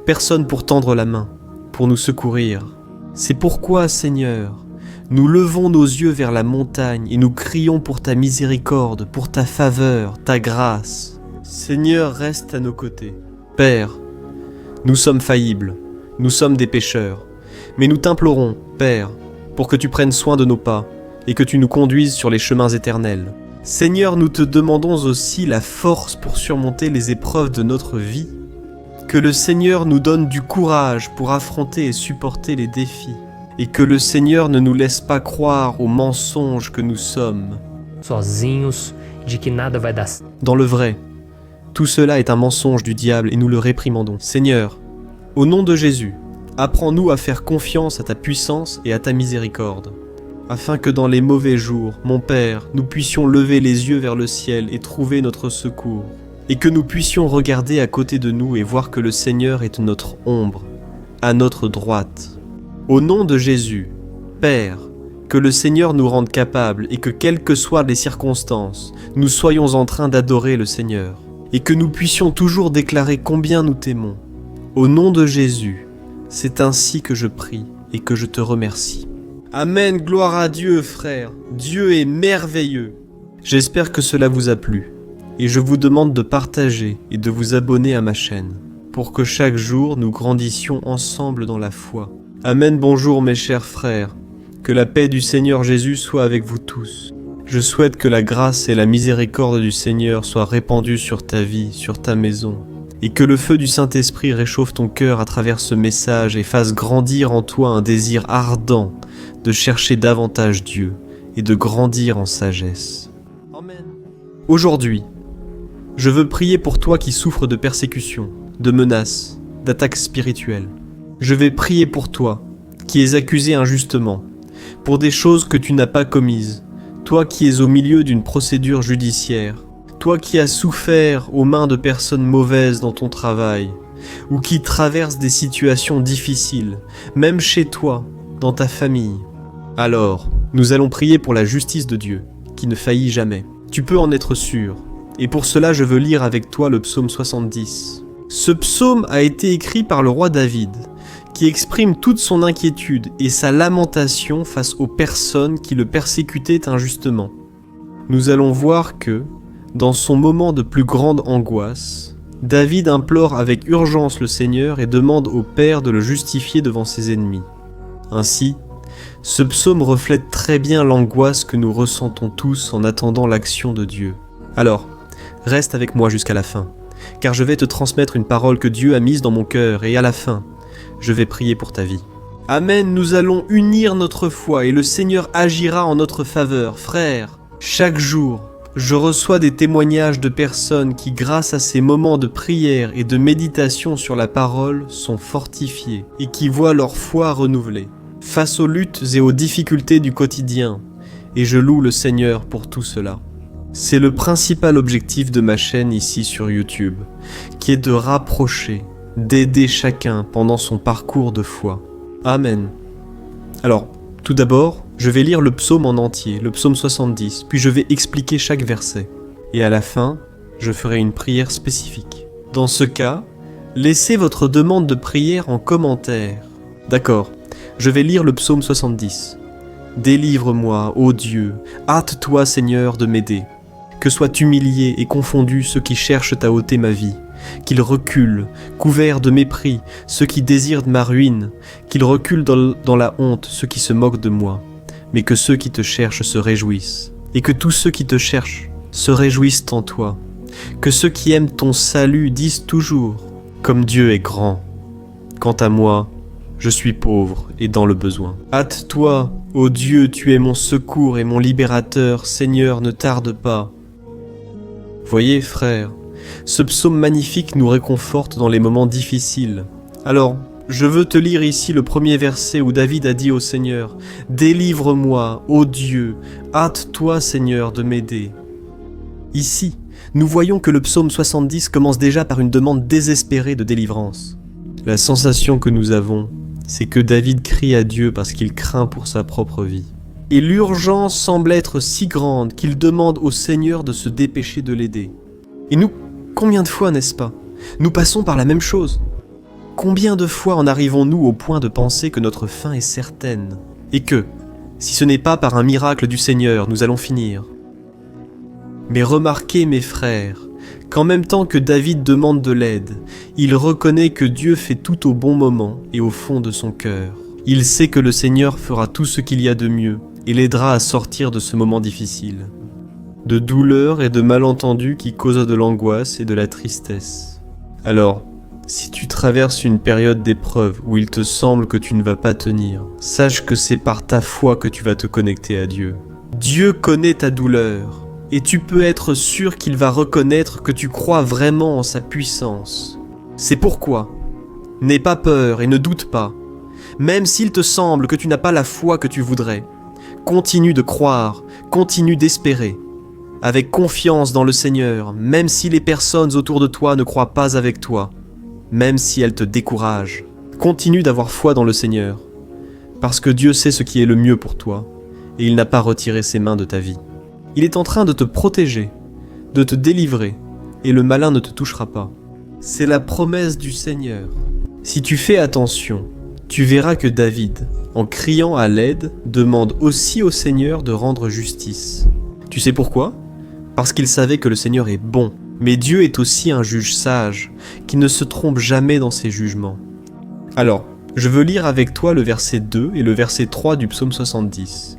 personne pour tendre la main, pour nous secourir. C'est pourquoi, Seigneur, nous levons nos yeux vers la montagne et nous crions pour ta miséricorde, pour ta faveur, ta grâce. Seigneur, reste à nos côtés. Père, nous sommes faillibles, nous sommes des pécheurs, mais nous t'implorons, Père, pour que tu prennes soin de nos pas et que tu nous conduises sur les chemins éternels. Seigneur, nous te demandons aussi la force pour surmonter les épreuves de notre vie. Que le Seigneur nous donne du courage pour affronter et supporter les défis, et que le Seigneur ne nous laisse pas croire aux mensonges que nous sommes. Sozinhos, de que nada vai dar. Dans le vrai, tout cela est un mensonge du diable et nous le réprimandons. Seigneur, au nom de Jésus, apprends-nous à faire confiance à ta puissance et à ta miséricorde, afin que dans les mauvais jours, mon Père, nous puissions lever les yeux vers le ciel et trouver notre secours. Et que nous puissions regarder à côté de nous et voir que le Seigneur est notre ombre, à notre droite. Au nom de Jésus, Père, que le Seigneur nous rende capables et que quelles que soient les circonstances, nous soyons en train d'adorer le Seigneur. Et que nous puissions toujours déclarer combien nous t'aimons. Au nom de Jésus, c'est ainsi que je prie et que je te remercie. Amen, gloire à Dieu, frères. Dieu est merveilleux. J'espère que cela vous a plu. Et je vous demande de partager et de vous abonner à ma chaîne, pour que chaque jour nous grandissions ensemble dans la foi. Amen, bonjour mes chers frères, que la paix du Seigneur Jésus soit avec vous tous. Je souhaite que la grâce et la miséricorde du Seigneur soient répandues sur ta vie, sur ta maison, et que le feu du Saint-Esprit réchauffe ton cœur à travers ce message et fasse grandir en toi un désir ardent de chercher davantage Dieu et de grandir en sagesse. Amen. Aujourd'hui, je veux prier pour toi qui souffres de persécutions, de menaces, d'attaques spirituelles. Je vais prier pour toi, qui es accusé injustement, pour des choses que tu n'as pas commises, toi qui es au milieu d'une procédure judiciaire, toi qui as souffert aux mains de personnes mauvaises dans ton travail, ou qui traverses des situations difficiles, même chez toi, dans ta famille. Alors, nous allons prier pour la justice de Dieu, qui ne faillit jamais. Tu peux en être sûr. Et pour cela, je veux lire avec toi le psaume 70. Ce psaume a été écrit par le roi David, qui exprime toute son inquiétude et sa lamentation face aux personnes qui le persécutaient injustement. Nous allons voir que, dans son moment de plus grande angoisse, David implore avec urgence le Seigneur et demande au Père de le justifier devant ses ennemis. Ainsi, ce psaume reflète très bien l'angoisse que nous ressentons tous en attendant l'action de Dieu. Alors, reste avec moi jusqu'à la fin, car je vais te transmettre une parole que Dieu a mise dans mon cœur et à la fin, je vais prier pour ta vie. Amen, nous allons unir notre foi et le Seigneur agira en notre faveur. Frères, chaque jour, je reçois des témoignages de personnes qui, grâce à ces moments de prière et de méditation sur la parole, sont fortifiées et qui voient leur foi renouvelée face aux luttes et aux difficultés du quotidien. Et je loue le Seigneur pour tout cela. C'est le principal objectif de ma chaîne ici sur YouTube, qui est de rapprocher, d'aider chacun pendant son parcours de foi. Amen. Alors, tout d'abord, je vais lire le psaume en entier, le psaume 70, puis je vais expliquer chaque verset. Et à la fin, je ferai une prière spécifique. Dans ce cas, laissez votre demande de prière en commentaire. D'accord, je vais lire le psaume 70. Délivre-moi, ô Dieu, hâte-toi, Seigneur, de m'aider. Que soient humiliés et confondus ceux qui cherchent à ôter ma vie, qu'ils reculent, couverts de mépris, ceux qui désirent ma ruine, qu'ils reculent dans la honte, ceux qui se moquent de moi, mais que ceux qui te cherchent se réjouissent, et que tous ceux qui te cherchent se réjouissent en toi, que ceux qui aiment ton salut disent toujours, comme Dieu est grand. Quant à moi, je suis pauvre et dans le besoin. Hâte-toi, ô Dieu, tu es mon secours et mon libérateur, Seigneur, ne tarde pas. Voyez, frères, ce psaume magnifique nous réconforte dans les moments difficiles. Alors, je veux te lire ici le premier verset où David a dit au Seigneur « Délivre-moi, ô Dieu, hâte-toi, Seigneur, de m'aider. » Ici, nous voyons que le psaume 70 commence déjà par une demande désespérée de délivrance. La sensation que nous avons, c'est que David crie à Dieu parce qu'il craint pour sa propre vie. Et l'urgence semble être si grande qu'il demande au Seigneur de se dépêcher de l'aider. Et nous, combien de fois, n'est-ce pas, nous passons par la même chose? Combien de fois en arrivons-nous au point de penser que notre fin est certaine, et que, si ce n'est pas par un miracle du Seigneur, nous allons finir? Mais remarquez, mes frères, qu'en même temps que David demande de l'aide, il reconnaît que Dieu fait tout au bon moment et au fond de son cœur. Il sait que le Seigneur fera tout ce qu'il y a de mieux et l'aidera à sortir de ce moment difficile, de douleur et de malentendus qui causent de l'angoisse et de la tristesse. Alors, si tu traverses une période d'épreuve où il te semble que tu ne vas pas tenir, sache que c'est par ta foi que tu vas te connecter à Dieu. Dieu connaît ta douleur, et tu peux être sûr qu'il va reconnaître que tu crois vraiment en sa puissance. C'est pourquoi, n'aie pas peur et ne doute pas, même s'il te semble que tu n'as pas la foi que tu voudrais. Continue de croire, continue d'espérer, avec confiance dans le Seigneur, même si les personnes autour de toi ne croient pas avec toi, même si elles te découragent. Continue d'avoir foi dans le Seigneur, parce que Dieu sait ce qui est le mieux pour toi, et il n'a pas retiré ses mains de ta vie. Il est en train de te protéger, de te délivrer, et le malin ne te touchera pas. C'est la promesse du Seigneur. Si tu fais attention, tu verras que David, en criant à l'aide, demande aussi au Seigneur de rendre justice. Tu sais pourquoi ? Parce qu'il savait que le Seigneur est bon, mais Dieu est aussi un juge sage, qui ne se trompe jamais dans ses jugements. Alors, je veux lire avec toi le verset 2 et le verset 3 du psaume 70.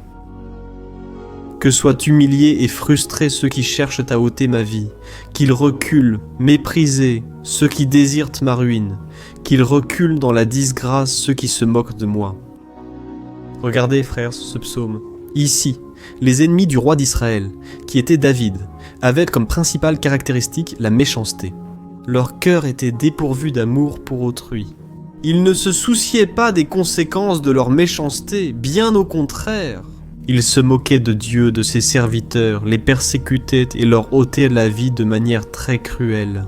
Que soient humiliés et frustrés ceux qui cherchent à ôter ma vie, qu'ils reculent, méprisés, ceux qui désirent ma ruine, qu'ils reculent dans la disgrâce ceux qui se moquent de moi. Regardez, frères, ce psaume. Ici, les ennemis du roi d'Israël, qui était David, avaient comme principale caractéristique la méchanceté. Leur cœur était dépourvu d'amour pour autrui. Ils ne se souciaient pas des conséquences de leur méchanceté, bien au contraire. Ils se moquaient de Dieu, de ses serviteurs, les persécutaient et leur ôtaient la vie de manière très cruelle.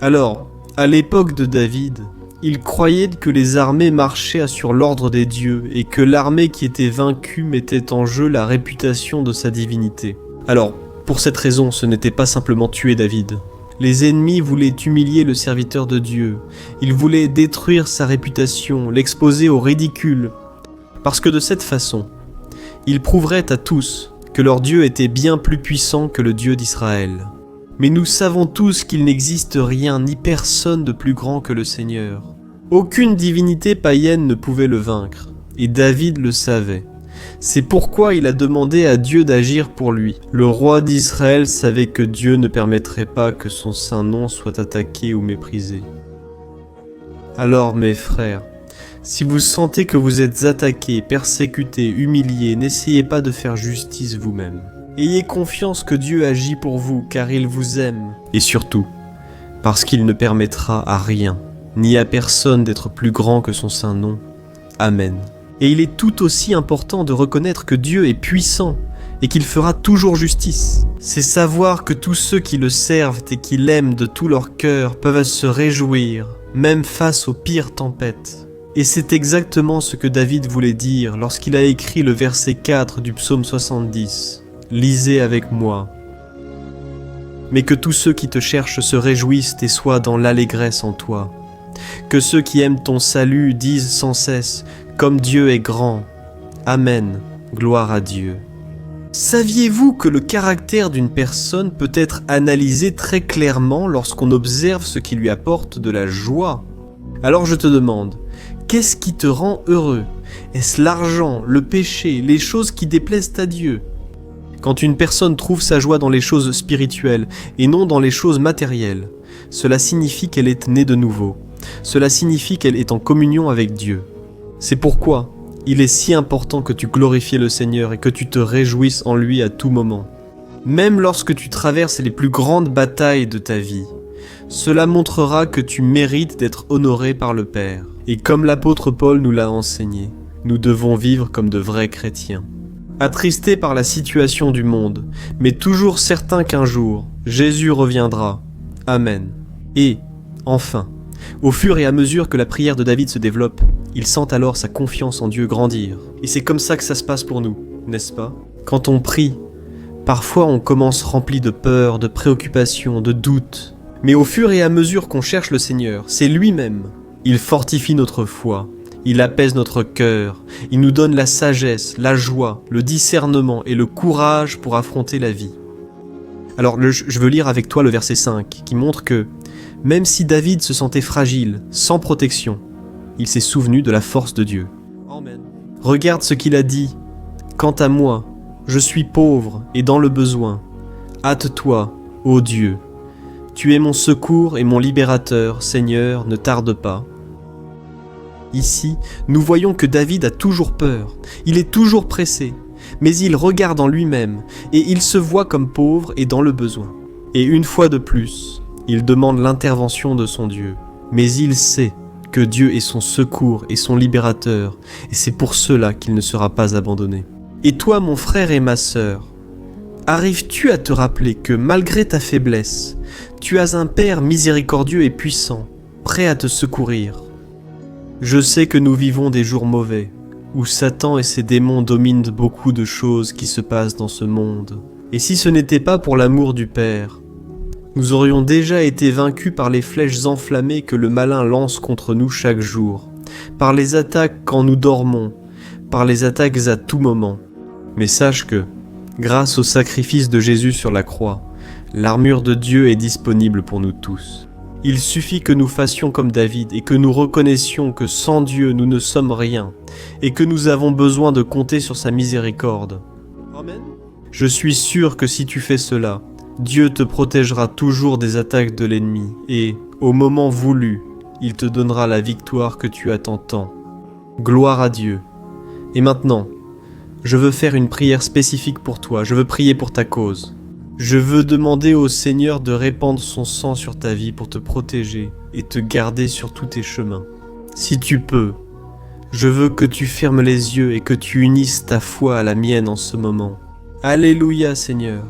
Alors, à l'époque de David, ils croyaient que les armées marchaient sur l'ordre des dieux et que l'armée qui était vaincue mettait en jeu la réputation de sa divinité. Alors, pour cette raison, ce n'était pas simplement tuer David. Les ennemis voulaient humilier le serviteur de Dieu. Ils voulaient détruire sa réputation, l'exposer au ridicule. Parce que de cette façon, ils prouveraient à tous que leur Dieu était bien plus puissant que le Dieu d'Israël. Mais nous savons tous qu'il n'existe rien ni personne de plus grand que le Seigneur. Aucune divinité païenne ne pouvait le vaincre, et David le savait. C'est pourquoi il a demandé à Dieu d'agir pour lui. Le roi d'Israël savait que Dieu ne permettrait pas que son saint nom soit attaqué ou méprisé. Alors mes frères, si vous sentez que vous êtes attaqués, persécutés, humiliés, n'essayez pas de faire justice vous-même. Ayez confiance que Dieu agit pour vous, car il vous aime. Et surtout, parce qu'il ne permettra à rien, ni à personne d'être plus grand que son saint nom. Amen. Et il est tout aussi important de reconnaître que Dieu est puissant et qu'il fera toujours justice. C'est savoir que tous ceux qui le servent et qui l'aiment de tout leur cœur peuvent se réjouir, même face aux pires tempêtes. Et c'est exactement ce que David voulait dire lorsqu'il a écrit le verset 4 du psaume 70. Lisez avec moi. Mais que tous ceux qui te cherchent se réjouissent et soient dans l'allégresse en toi. Que ceux qui aiment ton salut disent sans cesse « Comme Dieu est grand ». Amen. Gloire à Dieu. Saviez-vous que le caractère d'une personne peut être analysé très clairement lorsqu'on observe ce qui lui apporte de la joie? Alors je te demande, qu'est-ce qui te rend heureux? Est-ce l'argent, le péché, les choses qui déplaisent à Dieu? Quand une personne trouve sa joie dans les choses spirituelles et non dans les choses matérielles, cela signifie qu'elle est née de nouveau. Cela signifie qu'elle est en communion avec Dieu. C'est pourquoi il est si important que tu glorifies le Seigneur et que tu te réjouisses en lui à tout moment. Même lorsque tu traverses les plus grandes batailles de ta vie, cela montrera que tu mérites d'être honoré par le Père. Et comme l'apôtre Paul nous l'a enseigné, nous devons vivre comme de vrais chrétiens. Attristés par la situation du monde, mais toujours certains qu'un jour, Jésus reviendra. Amen. Et, enfin, au fur et à mesure que la prière de David se développe, il sent alors sa confiance en Dieu grandir. Et c'est comme ça que ça se passe pour nous, n'est-ce pas? Quand on prie, parfois on commence rempli de peur, de préoccupations, de doutes. Mais au fur et à mesure qu'on cherche le Seigneur, c'est lui-même. Il fortifie notre foi, il apaise notre cœur, il nous donne la sagesse, la joie, le discernement et le courage pour affronter la vie. Alors je veux lire avec toi le verset 5 qui montre que même si David se sentait fragile, sans protection, il s'est souvenu de la force de Dieu. Amen. Regarde ce qu'il a dit. Quant à moi, je suis pauvre et dans le besoin. Hâte-toi, ô Dieu. Tu es mon secours et mon libérateur, Seigneur, ne tarde pas. Ici, nous voyons que David a toujours peur. Il est toujours pressé. Mais il regarde en lui-même et il se voit comme pauvre et dans le besoin. Et une fois de plus, il demande l'intervention de son Dieu. Mais il sait que Dieu est son secours et son libérateur, et c'est pour cela qu'il ne sera pas abandonné. Et toi, mon frère et ma sœur, arrives-tu à te rappeler que malgré ta faiblesse, tu as un Père miséricordieux et puissant, prêt à te secourir? Je sais que nous vivons des jours mauvais, où Satan et ses démons dominent beaucoup de choses qui se passent dans ce monde. Et si ce n'était pas pour l'amour du Père, nous aurions déjà été vaincus par les flèches enflammées que le malin lance contre nous chaque jour, par les attaques quand nous dormons, par les attaques à tout moment. Mais sache que, grâce au sacrifice de Jésus sur la croix, l'armure de Dieu est disponible pour nous tous. Il suffit que nous fassions comme David et que nous reconnaissions que sans Dieu nous ne sommes rien et que nous avons besoin de compter sur sa miséricorde. Amen. Je suis sûr que si tu fais cela, Dieu te protégera toujours des attaques de l'ennemi et, au moment voulu, il te donnera la victoire que tu attends tant. Gloire à Dieu. Et maintenant, je veux faire une prière spécifique pour toi, je veux prier pour ta cause. Je veux demander au Seigneur de répandre son sang sur ta vie pour te protéger et te garder sur tous tes chemins. Si tu peux, je veux que tu fermes les yeux et que tu unisses ta foi à la mienne en ce moment. Alléluia, Seigneur.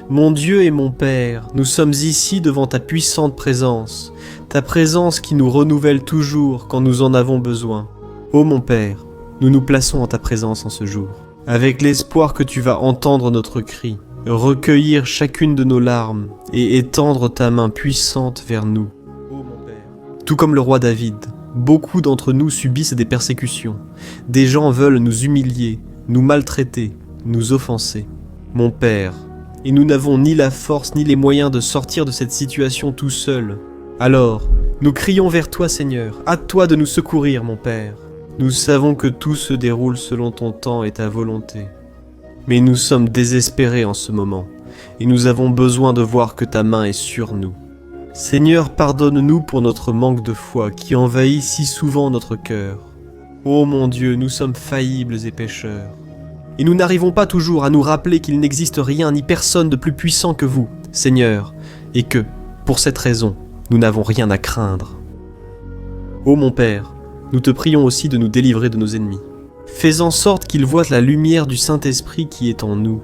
Mon Dieu et mon Père, nous sommes ici devant ta puissante présence, ta présence qui nous renouvelle toujours quand nous en avons besoin. Ô mon Père, nous nous plaçons en ta présence en ce jour, avec l'espoir que tu vas entendre notre cri, recueillir chacune de nos larmes et étendre ta main puissante vers nous. Ô mon Père. Tout comme le roi David, beaucoup d'entre nous subissent des persécutions. Des gens veulent nous humilier, nous maltraiter, nous offenser. Mon Père, et nous n'avons ni la force ni les moyens de sortir de cette situation tout seuls. Alors, nous crions vers toi, Seigneur, hâte-toi de nous secourir, mon Père. Nous savons que tout se déroule selon ton temps et ta volonté. Mais nous sommes désespérés en ce moment, et nous avons besoin de voir que ta main est sur nous. Seigneur, pardonne-nous pour notre manque de foi qui envahit si souvent notre cœur. Ô mon Dieu, nous sommes faillibles et pécheurs. Et nous n'arrivons pas toujours à nous rappeler qu'il n'existe rien ni personne de plus puissant que vous, Seigneur, et que, pour cette raison, nous n'avons rien à craindre. Ô mon Père, nous te prions aussi de nous délivrer de nos ennemis. Fais en sorte qu'ils voient la lumière du Saint-Esprit qui est en nous,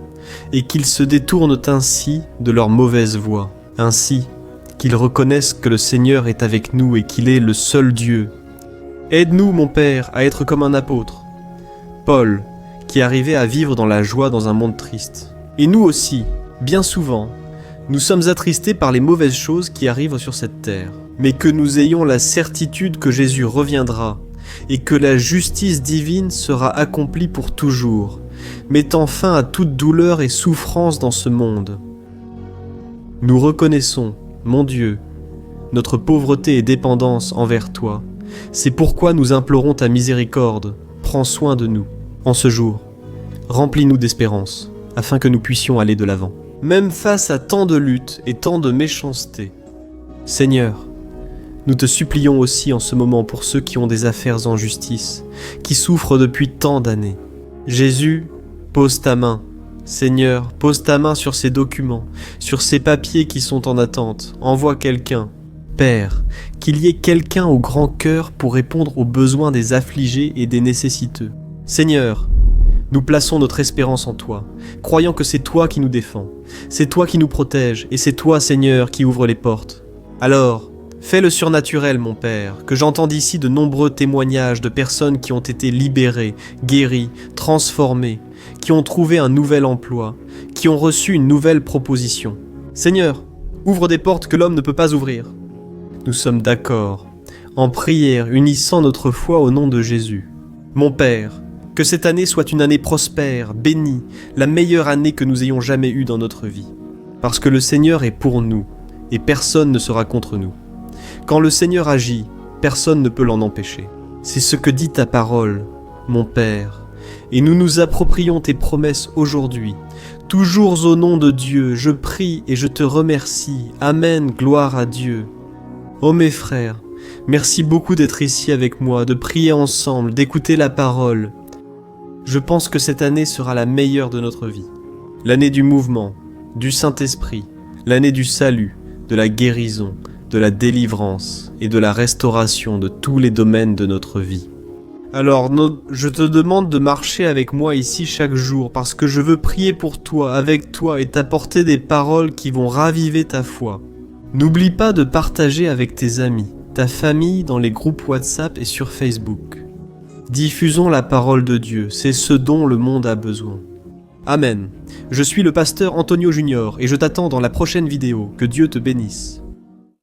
et qu'ils se détournent ainsi de leur mauvaise voie, ainsi qu'ils reconnaissent que le Seigneur est avec nous et qu'il est le seul Dieu. Aide-nous, mon Père, à être comme un apôtre, Paul, qui arrivait à vivre dans la joie dans un monde triste. Et nous aussi, bien souvent, nous sommes attristés par les mauvaises choses qui arrivent sur cette terre, mais que nous ayons la certitude que Jésus reviendra, et que la justice divine sera accomplie pour toujours, mettant fin à toute douleur et souffrance dans ce monde. Nous reconnaissons, mon Dieu, notre pauvreté et dépendance envers toi. C'est pourquoi nous implorons ta miséricorde. Prends soin de nous. En ce jour, remplis-nous d'espérance, afin que nous puissions aller de l'avant. Même face à tant de luttes et tant de méchanceté. Seigneur, nous te supplions aussi en ce moment pour ceux qui ont des affaires en justice, qui souffrent depuis tant d'années. Jésus, pose ta main. Seigneur, pose ta main sur ces documents, sur ces papiers qui sont en attente. Envoie quelqu'un. Père, qu'il y ait quelqu'un au grand cœur pour répondre aux besoins des affligés et des nécessiteux. Seigneur, nous plaçons notre espérance en toi, croyant que c'est toi qui nous défends, c'est toi qui nous protèges, et c'est toi, Seigneur, qui ouvre les portes. Alors, fais le surnaturel, mon Père, que j'entende ici de nombreux témoignages de personnes qui ont été libérées, guéries, transformées, qui ont trouvé un nouvel emploi, qui ont reçu une nouvelle proposition. Seigneur, ouvre des portes que l'homme ne peut pas ouvrir. Nous sommes d'accord, en prière, unissant notre foi au nom de Jésus. Mon Père, que cette année soit une année prospère, bénie, la meilleure année que nous ayons jamais eue dans notre vie. Parce que le Seigneur est pour nous, et personne ne sera contre nous. Quand le Seigneur agit, personne ne peut l'en empêcher. C'est ce que dit ta parole, mon Père, et nous nous approprions tes promesses aujourd'hui. Toujours au nom de Dieu, je prie et je te remercie. Amen, gloire à Dieu. Oh mes frères, merci beaucoup d'être ici avec moi, de prier ensemble, d'écouter la parole. Je pense que cette année sera la meilleure de notre vie. L'année du mouvement, du Saint-Esprit, l'année du salut, de la guérison, de la délivrance et de la restauration de tous les domaines de notre vie. Alors, je te demande de marcher avec moi ici chaque jour parce que je veux prier pour toi, avec toi et t'apporter des paroles qui vont raviver ta foi. N'oublie pas de partager avec tes amis, ta famille dans les groupes WhatsApp et sur Facebook. Diffusons la parole de Dieu, c'est ce dont le monde a besoin. Amen. Je suis le pasteur Antonio Junior et je t'attends dans la prochaine vidéo. Que Dieu te bénisse.